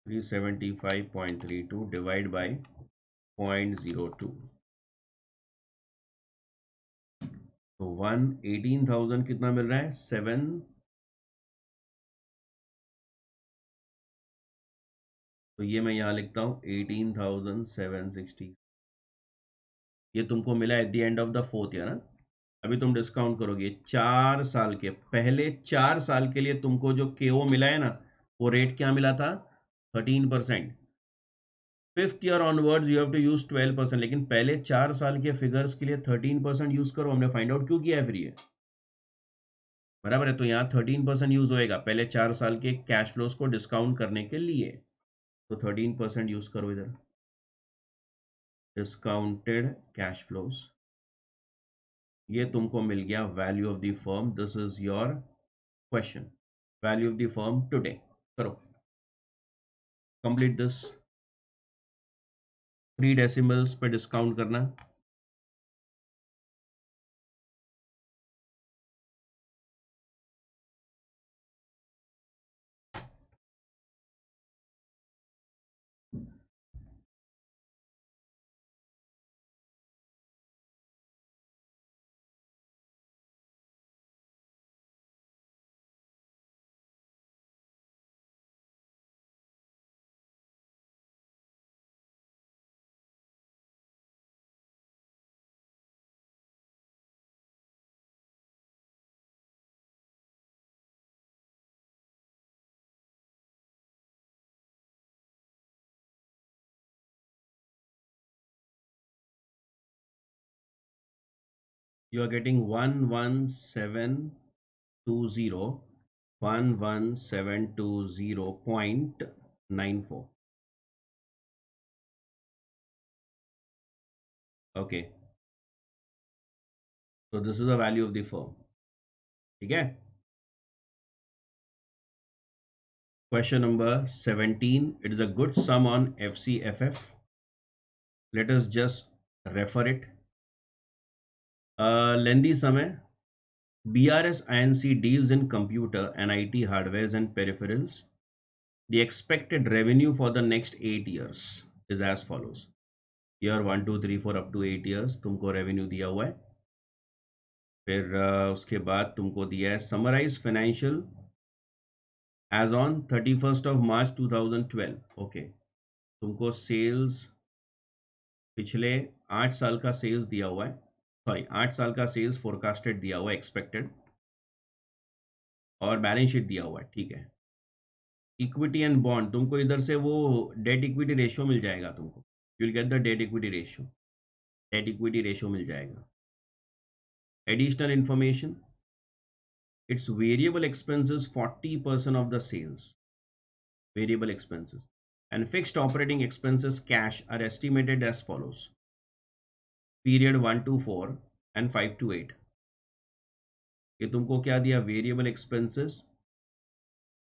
375.32 divide by 0.02, तो 118,000 कितना मिल रहा है 7, तो ये मैं यहाँ लिखता हूँ 18,760, ये तुमको मिला at the end of the fourth year ना। अभी तुम डिस्काउंट करोगे 4 साल के, पहले 4 साल के लिए तुमको जो KO मिला है ना, वो रेट क्या मिला था 13%। Fifth year onwards you have to use 12%, लेकिन पहले 4 साल के फिगर्स के लिए 13% यूज करो। हमने फाइंड आउट क्यों किया है फिर ये, बराबर है। तो यहाँ 13% यूज होएगा पहले 4 साल के कैश फ्लोज को डिस्काउंट करने के लिए, तो 13% यूज करो इधर, डिस्काउंटेड कैश फ्लोज। ये तुमको मिल गया value of the firm. This is your question, value of the firm today. करो, कंप्लीट दिस। 3 डेसिमल्स पे डिस्काउंट करना। You are getting 11720, 11720.94. Okay, so this is the value of the firm, ठीक है। Question number 17, it is a good sum on FCFF. Let us just refer it. लेंदी समय BRS INC deals in computer and IT hardwares and peripherals. The expected revenue for the next 8 years is as follows. Year 1, 2, 3, 4 up to 8 years तुमको रेवेन्यू दिया हुआ है. फिर उसके बाद तुमको दिया है summarise financial as on 31st of March 2012. Okay, तुमको सेल्स पिछले 8 साल का सेल्स दिया हुआ है, सॉरी 8 साल का सेल्स फोरकास्टेड दिया हुआ है, एक्सपेक्टेड, और बैलेंस शीट दिया हुआ है. ठीक है. इक्विटी एंड बॉन्ड तुमको इधर से वो डेट इक्विटी रेशियो मिल जाएगा तुमको. You will get the debt equity ratio. Debt equity ratio मिल जाएगा. Additional information, it's variable expenses 40% of the sales. Variable expenses and fixed operating expenses cash are estimated as follows. Period 1 to 4 and 5 to 8. ये तुमको क्या दिया? Variable expenses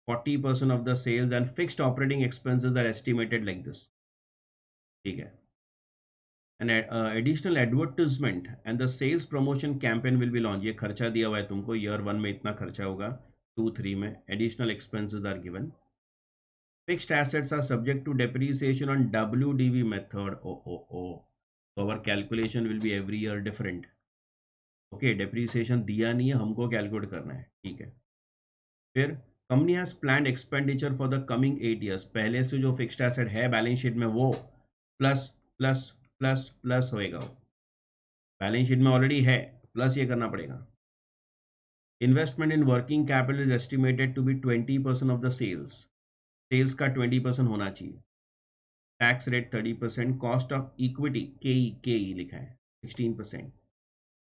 40% of the sales and fixed operating expenses are estimated like this. ठीक है. An additional advertisement and the sales promotion campaign will be launched. ये खर्चा दिया हुआ है तुमको, ईयर 1 में इतना खर्चा होगा, 2, 3 में additional expenses are given. Fixed assets are subject to depreciation on WDV method. So our calculation will be every year different. Okay, depreciation दिया नहीं है, हमको कैलकुलेट करना है. ठीक है. फिर company has planned expenditure for the coming 8 years. पहले से जो फिक्स्ड एसेट है बैलेंस शीट में वो प्लस प्लस प्लस प्लस होएगा. बैलेंस शीट में ऑलरेडी है, प्लस ये करना पड़ेगा. Investment in working capital is estimated to be 20% of the sales. Sales का 20% होना चाहिए. Tax rate 30%. Cost of equity के लिखा है 16%.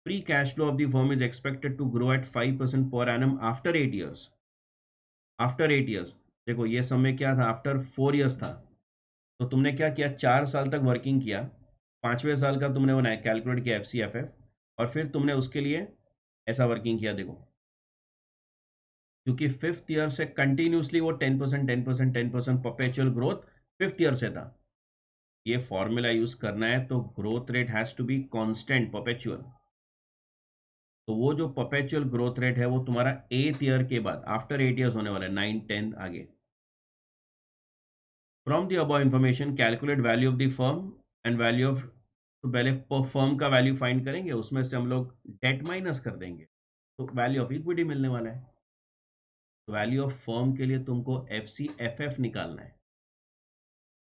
Free cash flow of the firm is expected to grow at 5% per annum after 8 years. After 8 years देखो ये समय क्या था? आफ्टर 4 years था. तो तुमने क्या किया? 4 साल तक वर्किंग किया, 5वें साल का तुमने बनाया, कैलकुलेट किया FCFF, और फिर तुमने उसके लिए ऐसा वर्किंग किया. देखो क्योंकि 5th ईयर से कंटिन्यूसली वो 10% परपेचुअल ग्रोथ 5th ईयर से था. ये फॉर्मूला यूज करना है तो growth rate has to be constant perpetual. तो वो जो परपेचुअल ग्रोथ रेट है वो तुम्हारा 8th ईयर के बाद, आफ्टर 8 years होने वाला है, 9, 10 आगे. From the above information calculate value of the firm and value of, तो पहले फर्म का वैल्यू फाइंड करेंगे, उसमें से हम लोग डेट माइनस कर देंगे तो वैल्यू ऑफ इक्विटी मिलने वाला है. वैल्यू ऑफ फर्म के लिए तुमको FCFF निकालना है,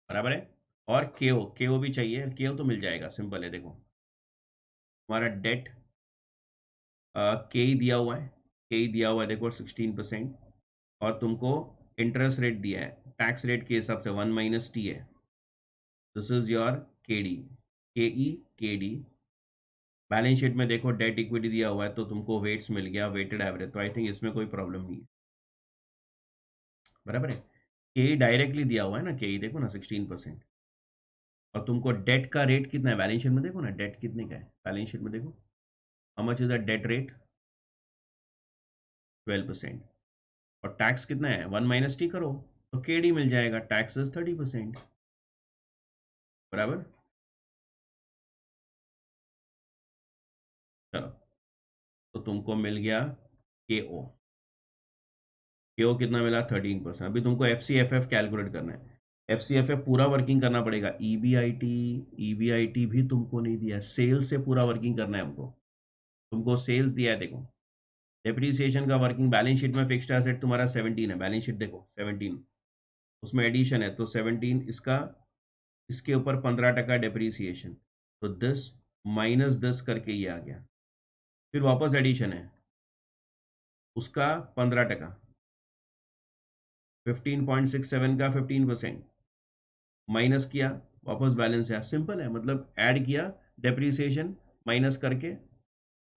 बराबर है. और KO भी चाहिए. KO तो मिल जाएगा, सिंपल है. देखो हमारा डेट KE दिया हुआ है, देखो 16%, और तुमको इंटरेस्ट रेट दिया है टैक्स रेट के हिसाब से 1 - T है. This is your KD. Balance sheet में देखो डेट इक्विटी दिया हुआ है तो तुमको वेट्स मिल गया, वेटेड एवरेज. तो आई थिंक इसमें कोई प्रॉब्लम नहीं है, बराबर है. KE डायरेक्टली दिया हुआ है ना, KE देखो ना 16%. और तुमको डेट का रेट कितना है बैलेंस शीट में, देखो ना डेट कितने का है बैलेंस शीट में. देखो how much is the debt rate, 12%. और टैक्स कितना है, 1 - T करो तो KD मिल जाएगा. टैक्स इज 30%, बराबर. चलो तो तुमको मिल गया KO कितना मिला? 13%. अभी तुमको FCFF कैलकुलेट करना है. FCFF पूरा वर्किंग करना पड़ेगा. EBIT भी तुमको नहीं दिया. सेल्स से पूरा वर्किंग करना है हमको. तुमको सेल्स दिया है, देखो डेप्रीसिएशन का वर्किंग. बैलेंस शीट में फिक्स्ड एसेट तुम्हारा 17 है, बैलेंस शीट देखो 17, उसमें एडिशन है तो 17, इसके ऊपर 15% डेप्रीसिएशन, तो दिस माइनस दिस करके ये आ गया. फिर वापस एडिशन है, उसका 15%, 15.67 का 15% माइनस किया, वापस बैलेंस है. सिंपल है, मतलब ऐड किया डेप्रीसिएशन माइनस करके.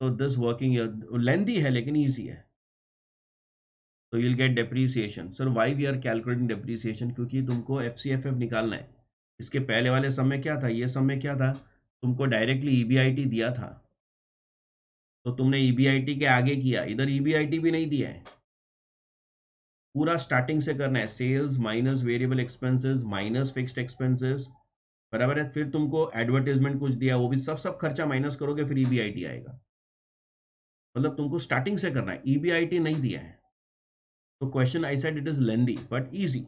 तो दिस वर्किंग लेंदी है लेकिन ईजी है. तो you'll get depreciation. Sir why we are calculating depreciation? क्योंकि तुमको FCFF निकालना है. इसके पहले वाले समय क्या था, ये समय क्या था, तुमको डायरेक्टली EBIT दिया था तो तुमने EBIT के आगे किया. इधर EBIT भी नहीं दिया है, पूरा स्टार्टिंग से करना है. Sales minus variable expenses minus fixed expenses, बराबर है. फिर तुमको एडवर्टाइजमेंट कुछ दिया, वो भी सब खर्चा माइनस करोगे, फिर EBIT आएगा. मतलब तुमको स्टार्टिंग से करना है, EBIT नहीं दिया है। तो question I said it is lengthy but easy.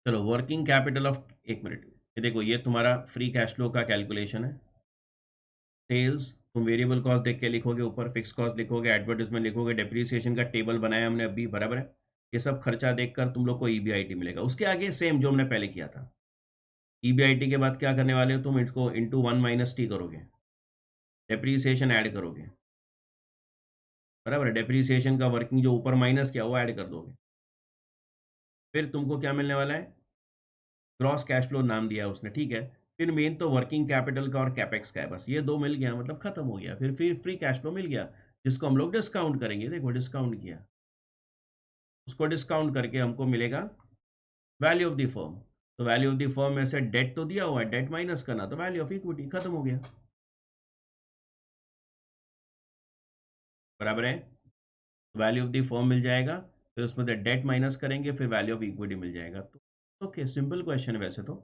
चलो वर्किंग कैपिटल ऑफ, एक मिनट, ये देखो ये तुम्हारा फ्री कैश फ्लो का कैलकुलेशन है। सेल्स तुम वेरिएबल कॉस्ट देख के लिखोगे, ऊपर फिक्स कॉस्ट लिखोगे, एडवर्टाइजमेंट लिखोगे, डेप्रिसिएशन का टेबल बनाया हमने अभी, बराबर है। ये सब खर्चा देखकर तुम लोग को EBIT मिलेगा। उसके आगे सेम जो हमने पहले किया था। EBIT के बाद क्या करने वाले हो तुम, इसको इंटू 1 - T करोगे, डेप्रिसिएशन ऐड करोगे, बराबर है। डेप्रिसिएशन का वर्किंग जो ऊपर माइनस किया वो ऐड कर दोगे। फिर तुमको क्या मिलने वाला है, ग्रॉस कैश फ्लो नाम दिया है उसने, ठीक है। फिर मेन तो वर्किंग कैपिटल का और कैपेक्स का है, बस ये दो मिल गया मतलब खत्म हो गया। फिर फ्री कैश फ्लो मिल गया, जिसको हम लोग डिस्काउंट करेंगे। देखो डिस्काउंट किया, उसको डिस्काउंट करके हमको मिलेगा वैल्यू ऑफ द फर्म। तो वैल्यू ऑफ द फर्म में से डेट तो दिया हुआ है, डेट माइनस करना, तो वैल्यू ऑफ इक्विटी, खत्म हो गया, बराबर है। वैल्यू ऑफ द फर्म मिल जाएगा, फिर उसमें से डेट माइनस करेंगे, फिर वैल्यू ऑफ इक्विटी मिल जाएगा। तो ओके, सिंपल क्वेश्चन है वैसे तो,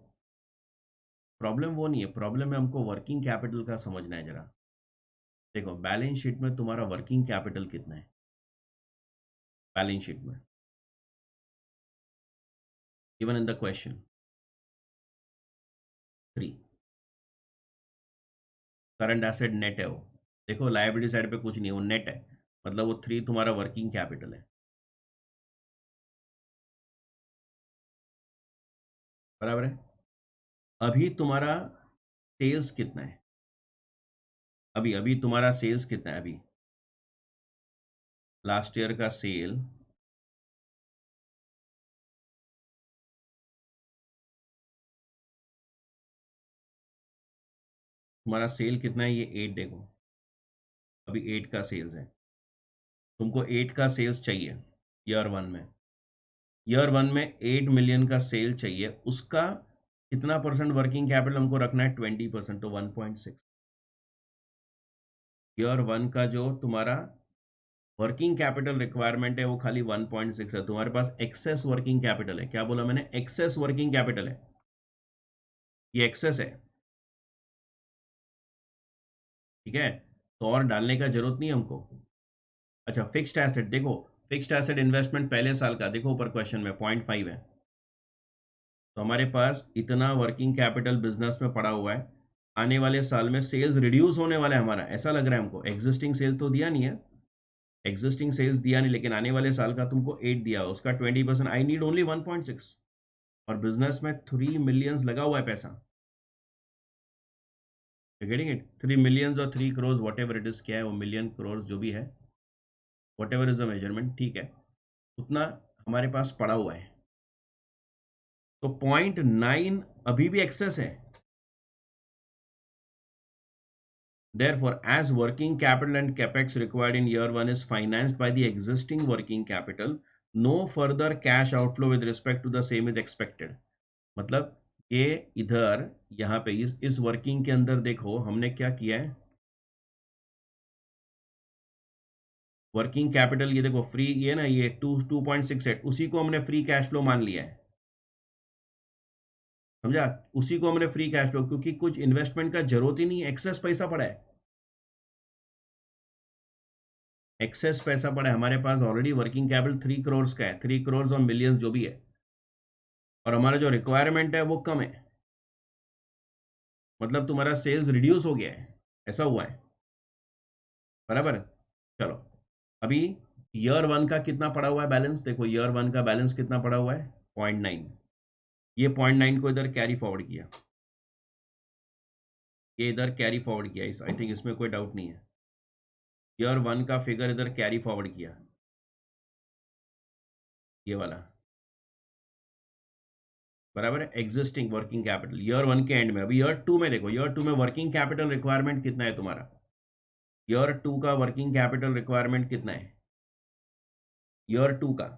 प्रॉब्लम वो नहीं है। प्रॉब्लम है हमको वर्किंग कैपिटल का समझना है जरा। देखो बैलेंस शीट में तुम्हारा वर्किंग कैपिटल कितना है, बैलेंस शीट में given in the question 3। Current asset net है वो, देखो लायबिलिटी साइड पे कुछ नहीं है, वो नेट है, मतलब वो 3 तुम्हारा वर्किंग कैपिटल है, बराबर है। अभी तुम्हारा सेल्स कितना है, अभी अभी तुम्हारा सेल्स कितना है, अभी लास्ट ईयर का सेल, तुम्हारा सेल कितना है, ये 8, देखो अभी 8 का सेल्स है। तुमको 8 का सेल्स चाहिए ईयर 1 में, ईयर 1 में 8 मिलियन का सेल चाहिए, उसका कितना परसेंट वर्किंग कैपिटल हमको रखना है, 20%, तो 1.6। ईयर 1 का जो तुम्हारा वर्किंग कैपिटल रिक्वायरमेंट है वो खाली 1.6 है। तुम्हारे पास एक्सेस वर्किंग कैपिटल है, क्या बोला मैंने, एक्सेस वर्किंग कैपिटल है, ये एक्सेस है, ठीक है। तो और डालने का जरूरत नहीं हमको। अच्छा फिक्स्ड एसेट, देखो फिक्स्ड एसेट इन्वेस्टमेंट पहले साल का, देखो ऊपर क्वेश्चन में 0.5 है। तो हमारे पास इतना वर्किंग कैपिटल बिजनेस में पड़ा हुआ है, आने वाले साल में सेल्स रिड्यूस होने वाला है हमारा, ऐसा लग रहा है हमको। एग्जिस्टिंग सेल्स तो दिया नहीं है, एग्जिस्टिंग सेल्स दिया नहीं, लेकिन आने वाले साल का तुमको 8 दिया, उसका 20%, आई नीड ओनली 1.6, और बिजनेस में 3 मिलियंस लगा हुआ है पैसा, गेटिंग इट, 3 मिलियंस और 3 crore, what ever it is, क्या है वो, मिलियन करोड़ जो भी है, what ever is the measurement, ठीक है, उतना हमारे पास पड़ा हुआ है। तो 0.9 अभी भी एक्सेस है। Therefore, as working capital and capex required in year 1 is financed by the existing working capital, no further cash outflow with respect to the same is expected. मतलब ये इधर यहाँ पे इस वर्किंग के अंदर देखो हमने क्या किया है, वर्किंग कैपिटल, ये देखो फ्री, ये ना ये 2.68, उसी को हमने फ्री कैश फ्लो मान लिया है, समझा, उसी को हमने फ्री कैश फ्लो, क्योंकि कुछ इन्वेस्टमेंट का जरूरत ही नहीं है, एक्सेस पैसा पड़ा है, एक्सेस पैसा पड़ा है हमारे पास ऑलरेडी। वर्किंग कैपिटल 3 करोड़ का है, 3 करोड़ और मिलियंस जो भी है, और हमारा जो रिक्वायरमेंट है वो कम है, मतलब तुम्हारा सेल्स रिड्यूस हो गया है, ऐसा हुआ है, बराबर। चलो अभी ईयर 1 का कितना पड़ा हुआ है बैलेंस, देखो ईयर 1 का बैलेंस कितना पड़ा हुआ है, 0.9। ये 0.9 को इधर कैरी फॉरवर्ड किया, ये इधर कैरी फॉरवर्ड किया, इस आई थिंक इसमें कोई डाउट नहीं है। ईयर 1 का फिगर इधर कैरी फॉरवर्ड किया, ये वाला, बराबर है। एग्जिस्टिंग वर्किंग कैपिटल ईयर 1 के एंड में, अभी ईयर 2 में देखो, ईयर 2 में वर्किंग कैपिटल रिक्वायरमेंट कितना है तुम्हारा, ईयर 2 का वर्किंग कैपिटल रिक्वायरमेंट कितना है, ईयर 2 का,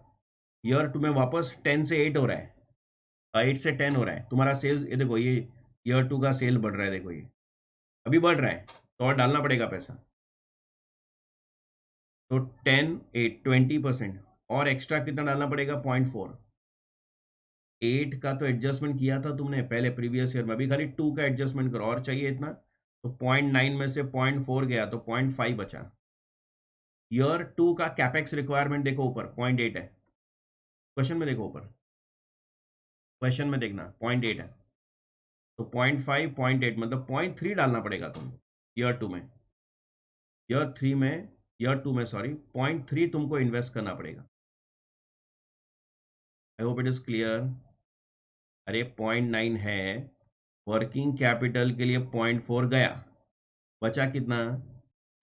ईयर 2 में वापस 10 से 8 हो रहा है, 8 से 10 हो रहा है तुम्हारा सेल्स, ये देखो ये ईयर 2 का सेल बढ़ रहा है, देखो ये अभी बढ़ रहा है, तो और डालना पड़ेगा पैसा, तो 10 8 20%, और एक्स्ट्रा कितना डालना पड़ेगा, 0.4। 8 का तो एडजस्टमेंट किया था तुमने पहले प्रीवियस ईयर में, अभी खाली 2 का एडजस्टमेंट करो, और चाहिए इतना तो 0.9 में से 0.4 गया तो 0.5 बचा। ईयर 2 का कैपेक्स रिक्वायरमेंट देखो ऊपर 0.8 है, क्वेश्चन में देखो ऊपर, क्वेश्चन में देखना 0.8 है, तो 0.5 0.8 मतलब 0.3 डालना पड़ेगा तुमको ईयर 2 में। ईयर 2 में सॉरी 0.3 तुमको इन्वेस्ट करना पड़ेगा। I hope it is clear. अरे 0.9 है, वर्किंग कैपिटल के लिए 0.4 गया, बचा कितना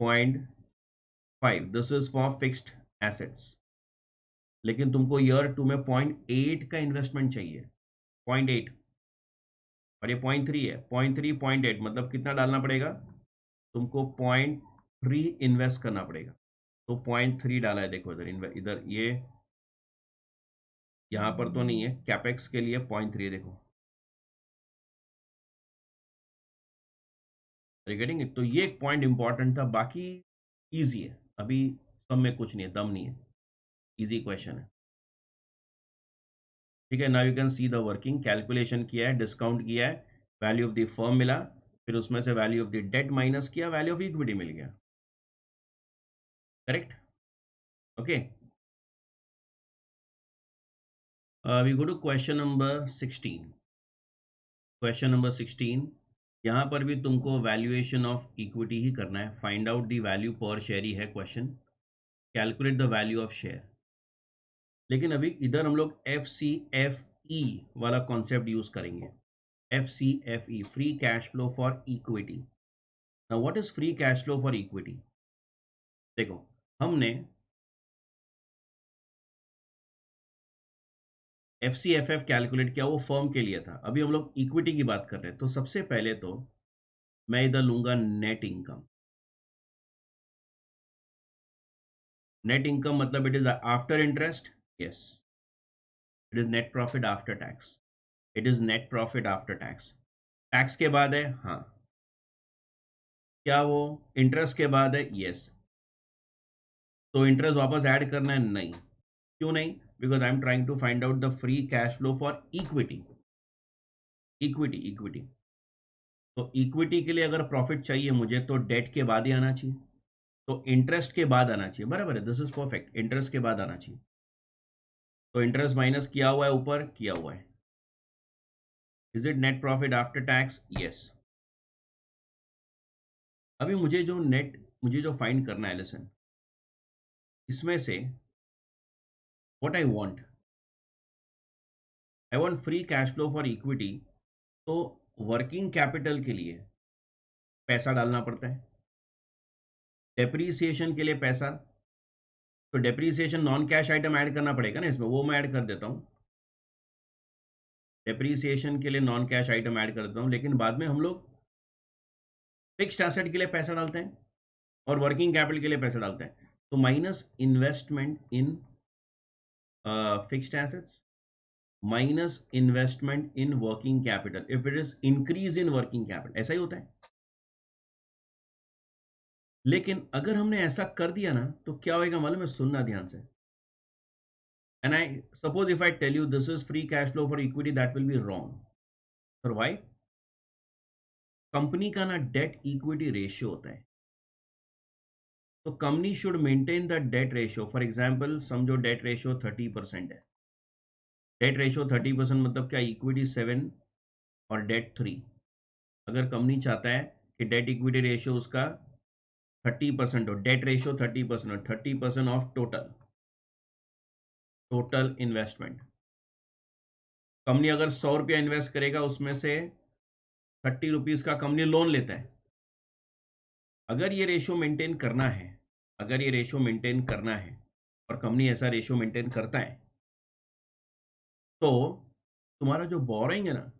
0.5, this is for fixed assets. लेकिन तुमको ईयर 2 में 0.8 का इन्वेस्टमेंट चाहिए, 0.8, और ये 0.3 है, 0.3 0.8 मतलब कितना डालना पड़ेगा तुमको 0.3 इन्वेस्ट करना पड़ेगा। तो 0.3 डाला है, देखो इधर इधर ये यहाँ पर तो नहीं है, कैपेक्स के लिए 0.3 देखो, गेटिंग इट। तो ये एक पॉइंट इंपॉर्टेंट था, बाकी इजी है, अभी सब में कुछ नहीं है, दम नहीं है, इजी क्वेश्चन है। ठीक है, now you can see the working, calculation किया है, डिस्काउंट किया है, वैल्यू ऑफ द फर्म मिला, फिर उसमें से value of the debt minus किया, वैल्यू ऑफ इक्विटी मिल गया, correct. Okay, we go to question number 16। Question number 16, यहाँ पर भी तुमको वैल्यूएशन ऑफ इक्विटी ही करना है, फाइंड आउट द वैल्यू पर शेयर ही है question, calculate the value of share. लेकिन अभी इधर हम लोग FCFE वाला कॉन्सेप्ट यूज करेंगे, FCFE, free cash flow for equity. Now what is free cash flow for equity? देखो, हमने FCFF कैलकुलेट किया, वो फर्म के लिए था, अभी हम लोग इक्विटी की बात कर रहे हैं। तो सबसे पहले तो मैं इधर लूंगा नेट इनकम। नेट इनकम मतलब it is after interest, yes, it is net profit after tax, it is net profit after tax. Tax के बाद है, हाँ, क्या वो इंटरेस्ट के बाद है? यस। तो इंटरेस्ट वापस ऐड करना है? नहीं। क्यों नहीं? Because I am trying to find out the free cash flow for equity. Equity तो इक्विटी के लिए अगर प्रॉफिट चाहिए मुझे तो डेट के बाद ही आना चाहिए, तो इंटरेस्ट के बाद आना चाहिए, बराबर है, दिस इज परफेक्ट, इंटरेस्ट के बाद आना चाहिए। तो इंटरेस्ट माइनस किया हुआ है, ऊपर किया हुआ है, is it net profit after tax? Yes. अभी मुझे जो फाइंड करना है, लिसन, इसमें से what I want free cash flow for equity. तो वर्किंग कैपिटल के लिए पैसा डालना पड़ता है, डेप्रीसिएशन के लिए पैसा, तो depreciation non cash item add करना पड़ेगा ना इसमें, वो मैं ऐड कर देता हूँ, डेप्रीसिएशन के लिए नॉन कैश आइटम ऐड कर देता हूँ। लेकिन बाद में हम लोग फिक्स्ड एसेट के लिए पैसा डालते हैं और वर्किंग कैपिटल के लिए पैसा डालते हैं, तो minus investment in fixed assets minus investment in working capital, if it is increase in working capital, ऐसा ही होता है। लेकिन अगर हमने ऐसा कर दिया ना तो क्या होगा मालूम है? सुनना ध्यान से, and I suppose if I tell you this is free cash flow for equity, that will be wrong. Sir why? Company का ना डेट इक्विटी रेशियो होता है, तो company should maintain the debt ratio. For example समझो डेट रेशियो 30% है, डेट रेशियो 30% मतलब क्या? इक्विटी 7 और डेट 3। अगर कंपनी चाहता है कि डेट इक्विटी रेशियो उसका 30% हो, डेट रेशियो 30% हो, 30% ऑफ टोटल इन्वेस्टमेंट, कंपनी अगर 100 रुपया इन्वेस्ट करेगा, उसमें से 30 रुपीज का कंपनी लोन लेता है। अगर ये रेशियो मेंटेन करना है, और कंपनी ऐसा रेशियो मेंटेन करता है, तो तुम्हारा जो बोरोइंग है ना,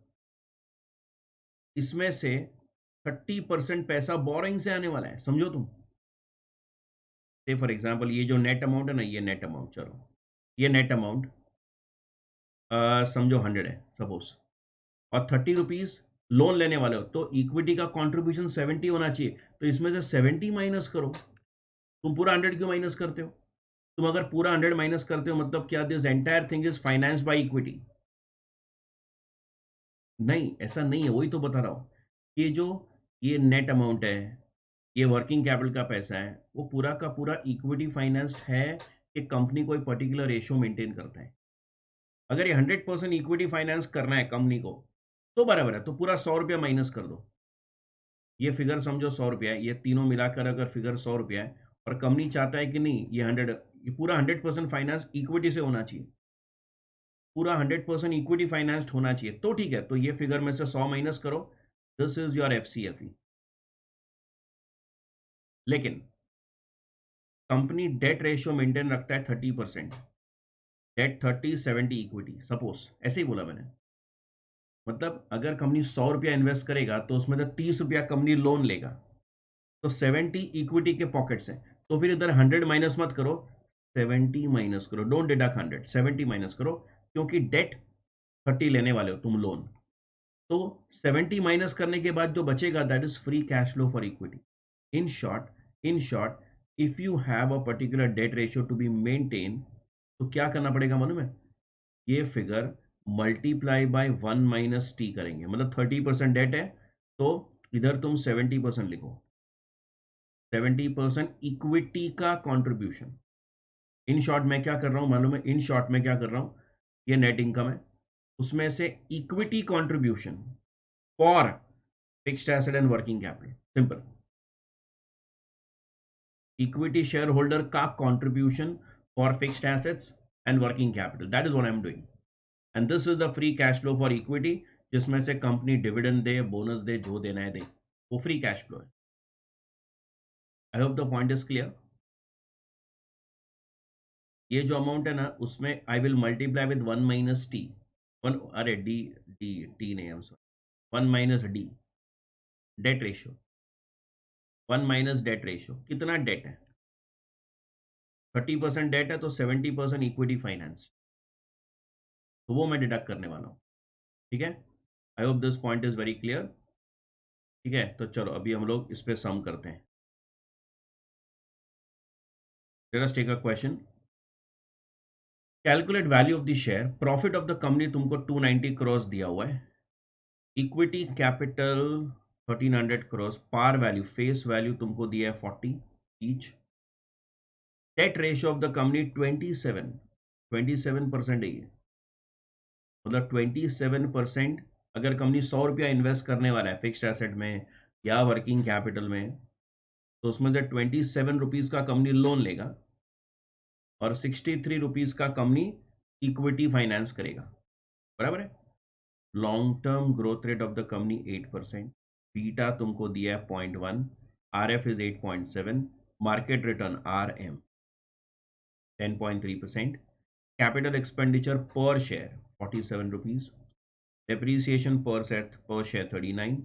इसमें से 30% पैसा बोरोइंग से आने वाला है, समझो तुम। से फॉर एग्जाम्पल ये जो नेट अमाउंट है ना, ये नेट अमाउंट, चलो ये नेट अमाउंट समझो 100 है सपोज, और 30 रुपीज लोन लेने वाले हो, तो इक्विटी का कंट्रीब्यूशन 70 होना चाहिए, तो इसमें से 70 माइनस करो। तुम पूरा 100 क्यों माइनस करते हो? तुम अगर पूरा 100 माइनस करते हो मतलब क्या? This entire thing is finance by equity. नहीं, ऐसा नहीं है, वही तो बता रहा हूं। ये जो ये नेट अमाउंट है, ये वर्किंग कैपिटल का पैसा है, वो पूरा का पूरा इक्विटी फाइनेंस्ड है कि कंपनी कोई पर्टिकुलर रेशियो मेंटेन करता है। अगर ये 100% इक्विटी फाइनेंस करना है कंपनी को तो बराबर है, तो पूरा 100 रुपया माइनस कर दो। ये फिगर समझो 100 रुपया है, ये तीनों मिलाकर अगर फिगर 100 रुपया है और कंपनी चाहता है कि नहीं ये 100, ये पूरा 100% फाइनेंस इक्विटी से होना चाहिए, पूरा 100% इक्विटी फाइनेंस्ड होना चाहिए, तो ठीक है, तो ये फिगर में से 100 माइनस करो, दिस इज योर एफसीएफई। लेकिन कंपनी डेट रेशियो मेंटेन रखता है 30%, डेट 30 70 इक्विटी, सपोज ऐसे ही बोला मैंने। मतलब अगर कंपनी 100 रुपया इन्वेस्ट करेगा तो उसमें से 30 रुपया कंपनी लोन लेगा, तो 70 इक्विटी के पॉकेट से, तो फिर इधर 100 माइनस मत करो, 70 माइनस करो, डोंट डिडक्ट 100, 70 माइनस करो, क्योंकि डेट 30 लेने वाले हो तुम लोन, तो 70 माइनस करने के बाद जो बचेगा that is free cash flow for equity. In short if you have a particular debt ratio to be maintain, तो क्या करना पड़ेगा मालूम है, ये figure multiply by 1 minus T करेंगे, मतलब 30% डेट है तो इधर तुम 70% लिखो, 70% इक्विटी का कंट्रीब्यूशन। इन शॉर्ट मैं क्या कर रहा हूं मालूम है, इन शॉर्ट में क्या कर रहा हूं, ये नेट इनकम है, उसमें से equity contribution for fixed asset and working capital, simple, equity share holder का contribution for fixed assets and working capital, that is what I am doing, and this is the free cash flow for equity, जिसमें से कंपनी डिविडेंड दे, बोनस दे, जो देना है दे, वो फ्री कैश फ्लो है। I hope the point is clear. ये जो अमाउंट है ना उसमें I will multiply with 1 minus T, one, अरे डी, टी नहीं, हम sorry, 1 minus D, debt ratio, 1 minus debt ratio, कितना डेट है, 30% डेट है तो 70% इक्विटी फाइनेंस, तो वो मैं डिडक्ट करने वाला हूँ, ठीक है। I hope this point is very clear, ठीक है। तो चलो अभी हम लोग इस पे सम करते हैं। Let us take a question, calculate value of the share, profit of the company तुमको 290 करोड़ दिया हुआ है, equity capital 1300 crore, par value face value तुमको दिया है 40 each, debt ratio of the company 27% है ये, मतलब 27%। अगर कंपनी 100 रुपया इन्वेस्ट करने वाला है फिक्स्ड एसेट में या वर्किंग कैपिटल में, तो उसमें से 27 रुपीज का कंपनी लोन लेगा और 63 रुपीज का कंपनी इक्विटी फाइनेंस करेगा, बराबर है। Long term growth rate of the company 8%, beta तुमको दिया है 0.1, RF is 8.7, market return RM 10.3%, capital expenditure पर शेयर 47 रुपीज, डेप्रीसिएशन पर share 39,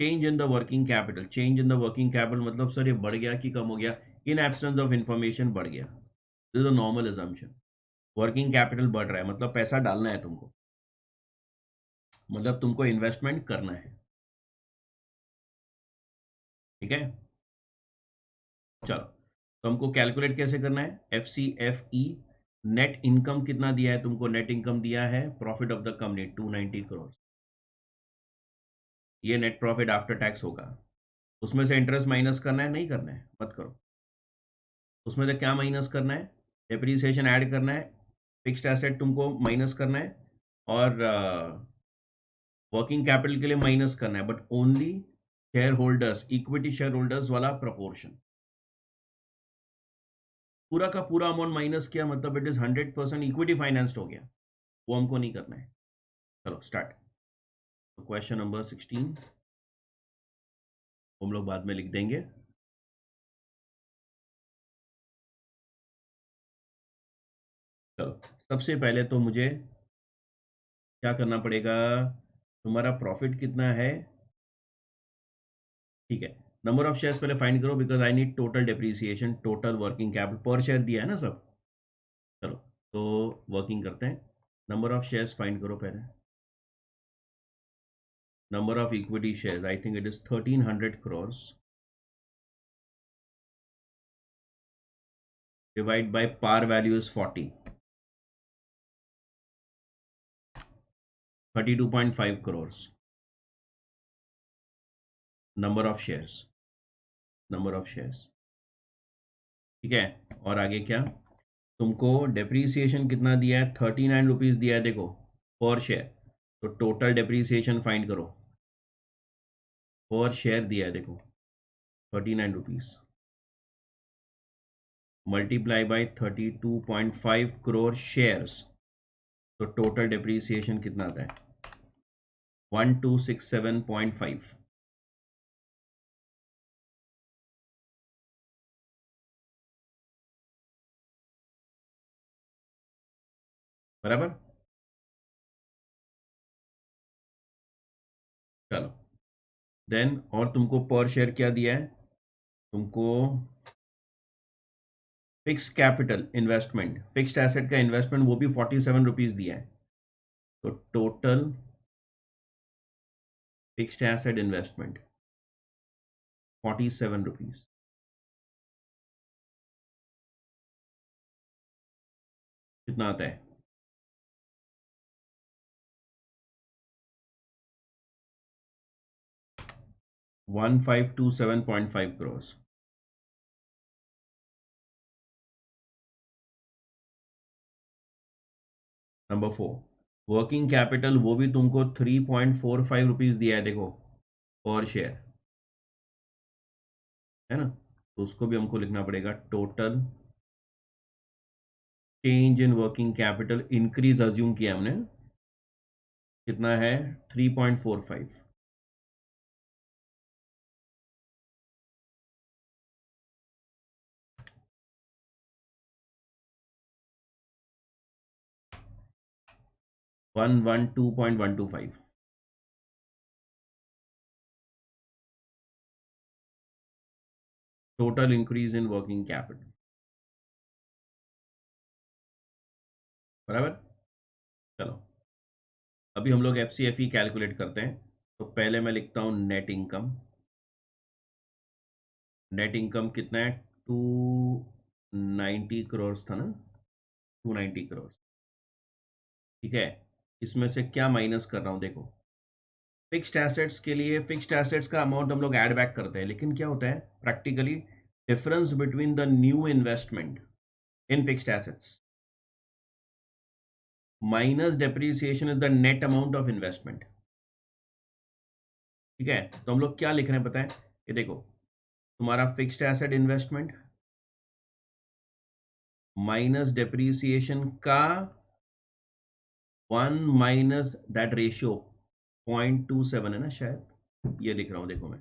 change in the working capital, change in the working capital मतलब सर ये बढ़ गया कि कम हो गया, इन एब्सेंस ऑफ इंफॉर्मेशन बढ़ गया, this is a normal assumption. Working capital बढ़ रहा है मतलब पैसा डालना है तुमको, मतलब तुमको इन्वेस्टमेंट करना है, ठीक है। चलो तो हमको कैलकुलेट कैसे करना है, FCFE, नेट इनकम कितना दिया है तुमको, नेट इनकम दिया है profit of the company 290 crore, ये नेट प्रॉफिट आफ्टर टैक्स होगा, उसमें से इंटरेस्ट माइनस करना है, नहीं करना है मत करो, उसमें से क्या माइनस करना है, डेप्रीसिएशन ऐड करना है, फिक्स्ड एसेट तुमको माइनस करना है, और वर्किंग कैपिटल के लिए माइनस करना है, but only share holders, equity share holders वाला प्रपोर्शन, पूरा का पूरा अमाउंट माइनस किया मतलब इट इज 100% इक्विटी फाइनेंस्ड हो गया, वो हमको नहीं करना है। चलो स्टार्ट, क्वेश्चन नंबर 16 हम लोग बाद में लिख देंगे। चलो सबसे पहले तो मुझे क्या करना पड़ेगा, तुम्हारा प्रॉफिट कितना है, ठीक है। नंबर ऑफ शेयर्स पहले फाइंड करो because I need total depreciation, total working capital पर शेयर दिया है ना सब। चलो तो वर्किंग करते हैं, नंबर ऑफ शेयर्स फाइंड करो पहले, number of equity shares I think it is 1300 crore, divide by par value is 40, 32.5 crore, number of shares, ठीक है। और आगे क्या, तुमको डेप्रीसिएशन कितना दिया है, 39 रुपीज़ दिया है देखो पर शेयर। तो टोटल डेप्रीसिएशन फाइंड करो, पर शेयर दिया है देखो 39 rupees, multiply by 32.5 crore shares, तो टोटल डेप्रीसिएशन कितना आता है, 1267.5। बराबर। चलो देन, और तुमको पर शेयर क्या दिया है, तुमको fix capital investment, fixed asset का इन्वेस्टमेंट वो भी 47 रुपीज़ दिया है। तो total fixed asset investment 47 rupees, कितना आता है, 1527.5 करोड़। नंबर 4, वर्किंग कैपिटल वो भी तुमको 3.45 रुपीज़ दिया है देखो पर शेयर, है ना। तो उसको भी हमको लिखना पड़ेगा, total change in working capital increase assume किया हमने, कितना है 3.45। 112.125। Total increase in working capital, बराबर। चलो अभी हम लोग FCFE कैलकुलेट करते हैं। तो पहले मैं लिखता हूं नेट इनकम। नेट इनकम कितना है, 290 करोड़ था ना, 290 करोड़, ठीक है। इसमें से क्या माइनस कर रहा हूं देखो, फिक्स्ड एसेट्स के लिए फिक्स्ड एसेट्स का अमाउंट हम लोग ऐड बैक करते हैं, लेकिन क्या होता है practically, difference between the new investment in fixed assets minus depreciation is the net amount of investment, ठीक है। तो हम लोग क्या लिख रहे हैं पता है, ये देखो, तुम्हारा fixed asset investment minus depreciation का 1 माइनस दैट रेशियो 0.27 है ना शायद, ये लिख रहा हूं देखो मैं,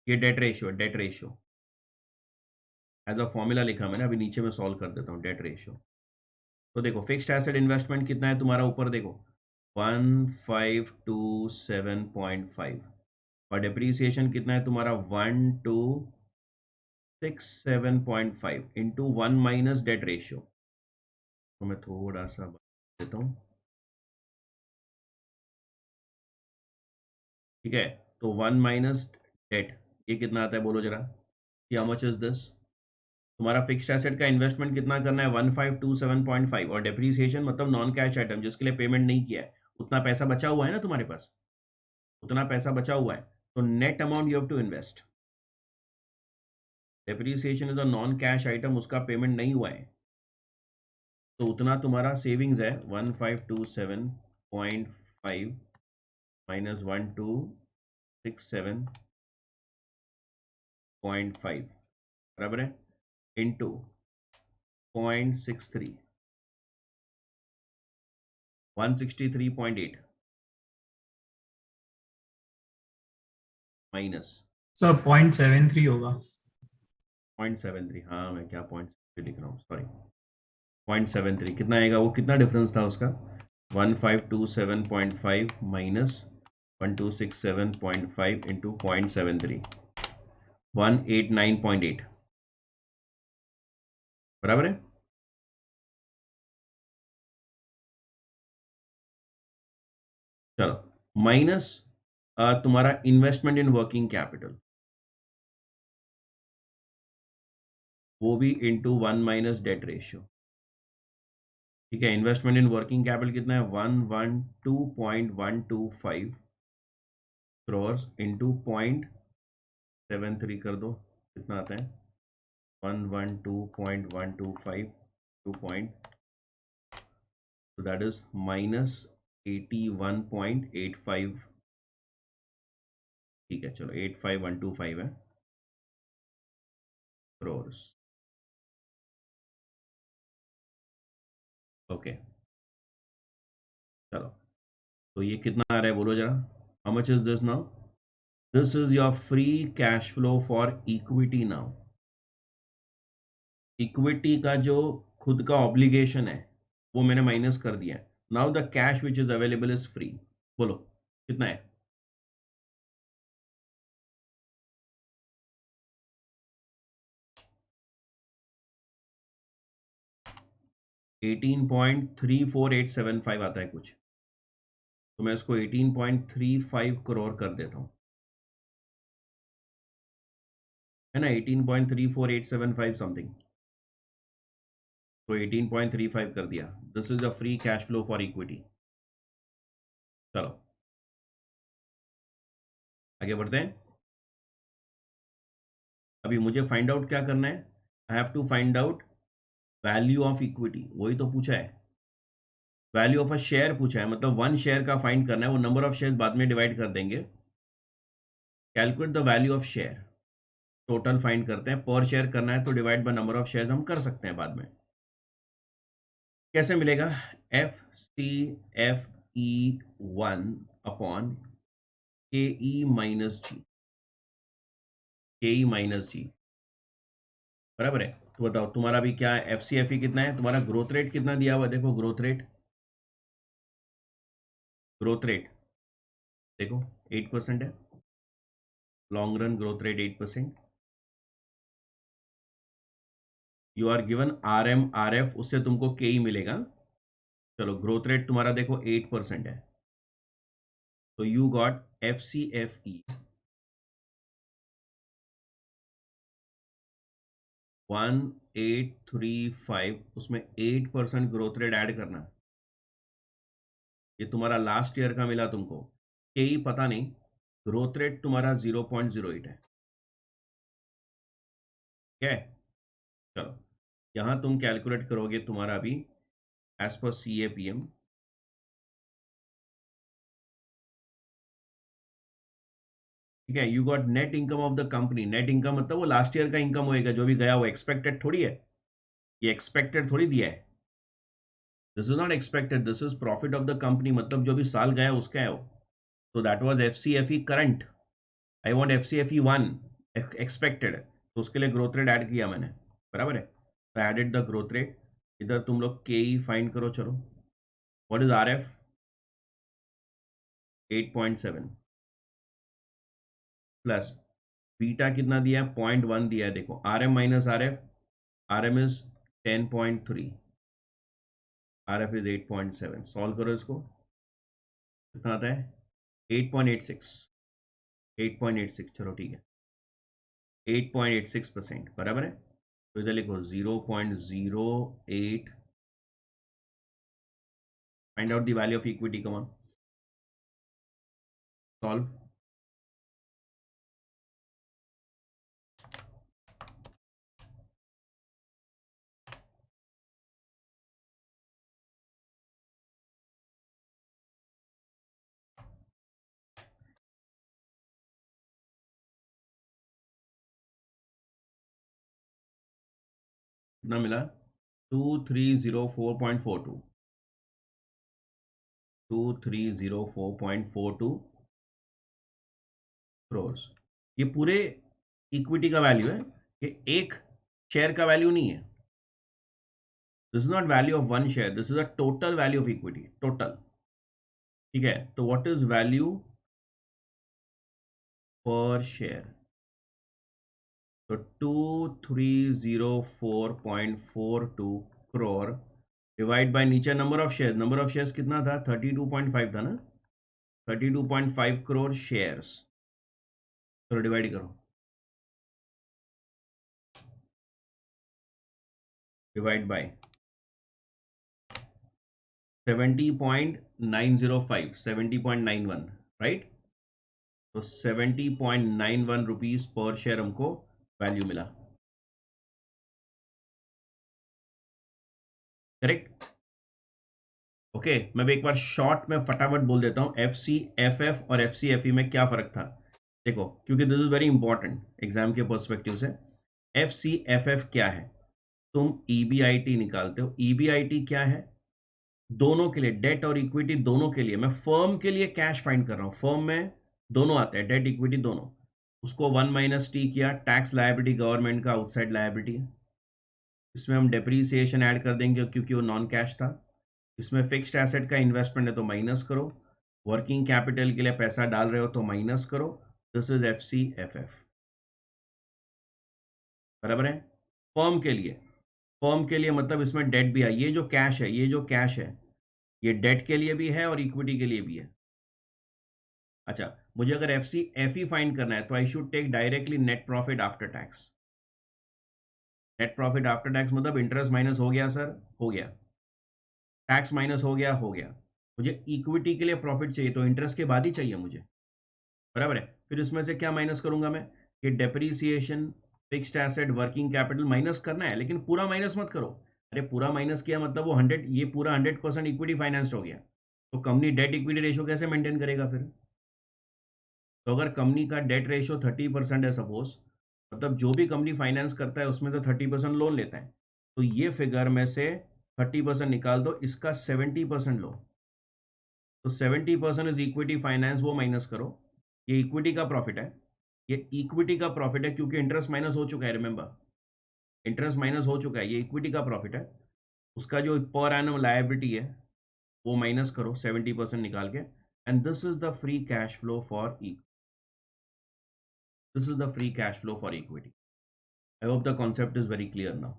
ये debt ratio, debt ratio as a formula लिखा मैंने, अभी नीचे में सॉल्व कर देता हूँ डेट रेशियो। तो देखो फिक्स्ड एसेट इन्वेस्टमेंट कितना है तुम्हारा, ऊपर देखो 1527.5, और डेप्रीसिएशन कितना है तुम्हारा 1267.5 इंटू 1 माइनस डेट रेशियो। तो मैं थोड़ा सा बता देता हूँ, ठीक है। तो 1 माइनस डेट, ये कितना आता है बोलो जरा, हाउ मच इज दिस। तुम्हारा फिक्स्ड एसेट का इन्वेस्टमेंट कितना करना है 1527.5, और डेप्रीसिएशन मतलब नॉन कैश आइटम जिसके लिए पेमेंट नहीं किया है, उतना पैसा बचा हुआ है ना तुम्हारे पास, उतना पैसा बचा हुआ है। तो net amount you have to invest, depreciation is a non cash item, उसका पेमेंट नहीं हुआ है, तो उतना तुम्हारा सेविंग्स है 1527.5 माइनस 1267.5, बराबर है, इंटू 0.63, 163.8 माइनस सर 0.73 होगा। 0.73, हाँ मैं क्या 0.73 लिख रहा हूँ, सॉरी 0.73 कितना आएगा, वो कितना डिफरेंस था उसका, 1527.5 माइनस 1267.5 इंटू 0.73, 189.8, बराबर है। चलो माइनस तुम्हारा इन्वेस्टमेंट इन वर्किंग कैपिटल, वो भी इंटू 1 माइनस डेट रेशियो, ठीक है। इन्वेस्टमेंट इन वर्किंग कैपिटल कितना है 112.125 crores into 0.73 कर दो, कितना आता है 112.125 2 point, so that is minus 81.85, ठीक है चलो 85125 है crores. ओके चलो, तो ये कितना आ रहा है बोलो जरा, how much is this now, this is your free cash flow for equity now. Equity का जो खुद का ऑब्लिगेशन है वो मैंने माइनस कर दिया है. Now the cash which is available is free. बोलो कितना है, 18.34875 आता है कुछ, तो मैं इसको 18.35 करोड़ कर देता हूं, है ना 18.34875 समथिंग, तो 18.35 कर दिया. This is the free cash flow for equity. चलो आगे बढ़ते हैं. अभी मुझे फाइंड आउट क्या करना है, I have to find out value of equity, वही तो पूछा है. वैल्यू ऑफ अ शेयर पूछा है, मतलब 1 शेयर का फाइंड करना है, वो नंबर ऑफ शेयर बाद में डिवाइड कर देंगे. Calculate the value of share, total find करते हैं, पर शेयर करना है तो divide by number of share हम कर सकते हैं बाद में. कैसे मिलेगा, F C F E 1 upon K E minus जी, के ई माइनस जी, बराबर है. तो बताओ तुम्हारा भी क्या है, एफ सी एफ ई कितना है, तुम्हारा ग्रोथ रेट कितना दिया हुआ, देखो ग्रोथ रेट, ग्रोथ रेट देखो 8% है, long run growth rate 8%. You are given R M R F, उससे तुमको के ई मिलेगा. चलो ग्रोथ रेट तुम्हारा देखो 8% है, तो you got F C F E 1835, उसमें 8% ग्रोथ रेट ऐड करना. ये तुम्हारा लास्ट ईयर का मिला तुमको, के ई पता नहीं, ग्रोथ रेट तुम्हारा 0.08 है. क्या है, चलो यहां तुम कैलकुलेट करोगे तुम्हारा अभी as per C A P M. ठीक है, you got net income of the company. Net income मतलब वो लास्ट ईयर का इनकम होएगा जो भी गया, वो एक्सपेक्टेड थोड़ी है, ये एक्सपेक्टेड थोड़ी दिया है. This is not expected, this is profit of the company, मतलब जो भी साल गया उसका है वो. तो that was F C F E current, I want F C F E 1 expected, तो उसके लिए ग्रोथ रेट ऐड किया मैंने, बराबर है. तो एडेड द ग्रोथ रेट. इधर तुम लोग के ई फाइंड करो. चलो what is R F, 8.7 plus beta कितना दिया है, 0.1 दिया है. देखो R M minus R F, R M is 10.3, R F is 8.7. Solve करो इसको, कितना आता है 8.86, 8.86, चलो ठीक है 8.86%, बराबर है. तो इधर लिखो 0.08, find out the value of equity, come on solve. कितना मिला, 2304.42, 2304.42 करोड़. ये पूरे इक्विटी का वैल्यू है, ये एक शेयर का वैल्यू नहीं है. This is not value of 1 share, this is a total value of equity, total. ठीक है, तो व्हाट इज वैल्यू पर शेयर, तो 2304.42 करोड़ डिवाइड बाय नीचे number of share, number of shares कितना था 32.5 था ना, 32.5 करोड़ शेयर्स. चलो डिवाइड करो, डिवाइड बाय 70.905, 70.91, राइट. तो 70.91 रुपीज पर शेयर हमको वैल्यू मिला। करेक्ट? ओके, मैं एक बार शॉर्ट में फटाफट बोल देता हूं FCFF और FCFE में क्या फर्क था। देखो, क्योंकि this is very important exam के पर्सपेक्टिव से। FCFF क्या है? तुम EBIT निकालते हो। EBIT क्या है? दोनों के लिए, डेट और इक्विटी दोनों के लिए, मैं फर्म के लिए कैश फाइंड कर रहा हूं। फर्म में दोनों आते हैं, डेट इक्विटी दोनों। उसको 1 - T किया, टैक्स लायबिलिटी गवर्नमेंट का आउटसाइड लायबिलिटी है। इसमें हम डेप्रीसिएशन ऐड कर देंगे क्योंकि वो नॉन कैश था। इसमें फिक्स्ड एसेट का इन्वेस्टमेंट है तो माइनस करो, वर्किंग कैपिटल के लिए पैसा डाल रहे हो तो माइनस करो। This is FCFF। बराबर है? फर्म के लिए, फर्म के लिए मतलब इसमें डेट भी आई। ये जो कैश है, ये जो कैश है, ये डेट के लिए भी है और इक्विटी के लिए भी है। अच्छा, मुझे अगर FCFE फाइंड करना है तो I should take directly net profit after tax. Net profit after tax मतलब इंटरेस्ट माइनस हो गया सर, हो गया, टैक्स माइनस हो गया, हो गया। मुझे इक्विटी के लिए प्रॉफिट चाहिए तो इंटरेस्ट के बाद ही चाहिए मुझे। बराबर है? फिर इसमें से क्या माइनस करूंगा मैं? कि depreciation, fixed asset, working capital minus करना है, लेकिन पूरा माइनस मत करो। अरे पूरा माइनस किया मतलब वो 100, ये पूरा 100% इक्विटी फाइनेंस्ड हो गया, तो कंपनी डेट इक्विटी रेशियो कैसे मेंटेन करेगा फिर? तो अगर कंपनी का डेट रेशियो 30% है सपोज, मतलब जो भी कंपनी फाइनेंस करता है उसमें तो 30% लोन लेता है, तो ये फिगर में से 30% निकाल दो, इसका 70% लो। तो 70% इज इक्विटी फाइनेंस, वो माइनस करो। ये इक्विटी का प्रॉफिट है, ये इक्विटी का प्रॉफिट है क्योंकि इंटरेस्ट माइनस हो चुका है। रिमेंबर, इंटरेस्ट माइनस हो चुका है, ये इक्विटी का प्रॉफिट है। उसका जो पर एनम लायबिलिटी है वो माइनस करो 70% निकाल के, and this is the free cash flow for This is the free cash flow for equity. I hope the concept is very clear now.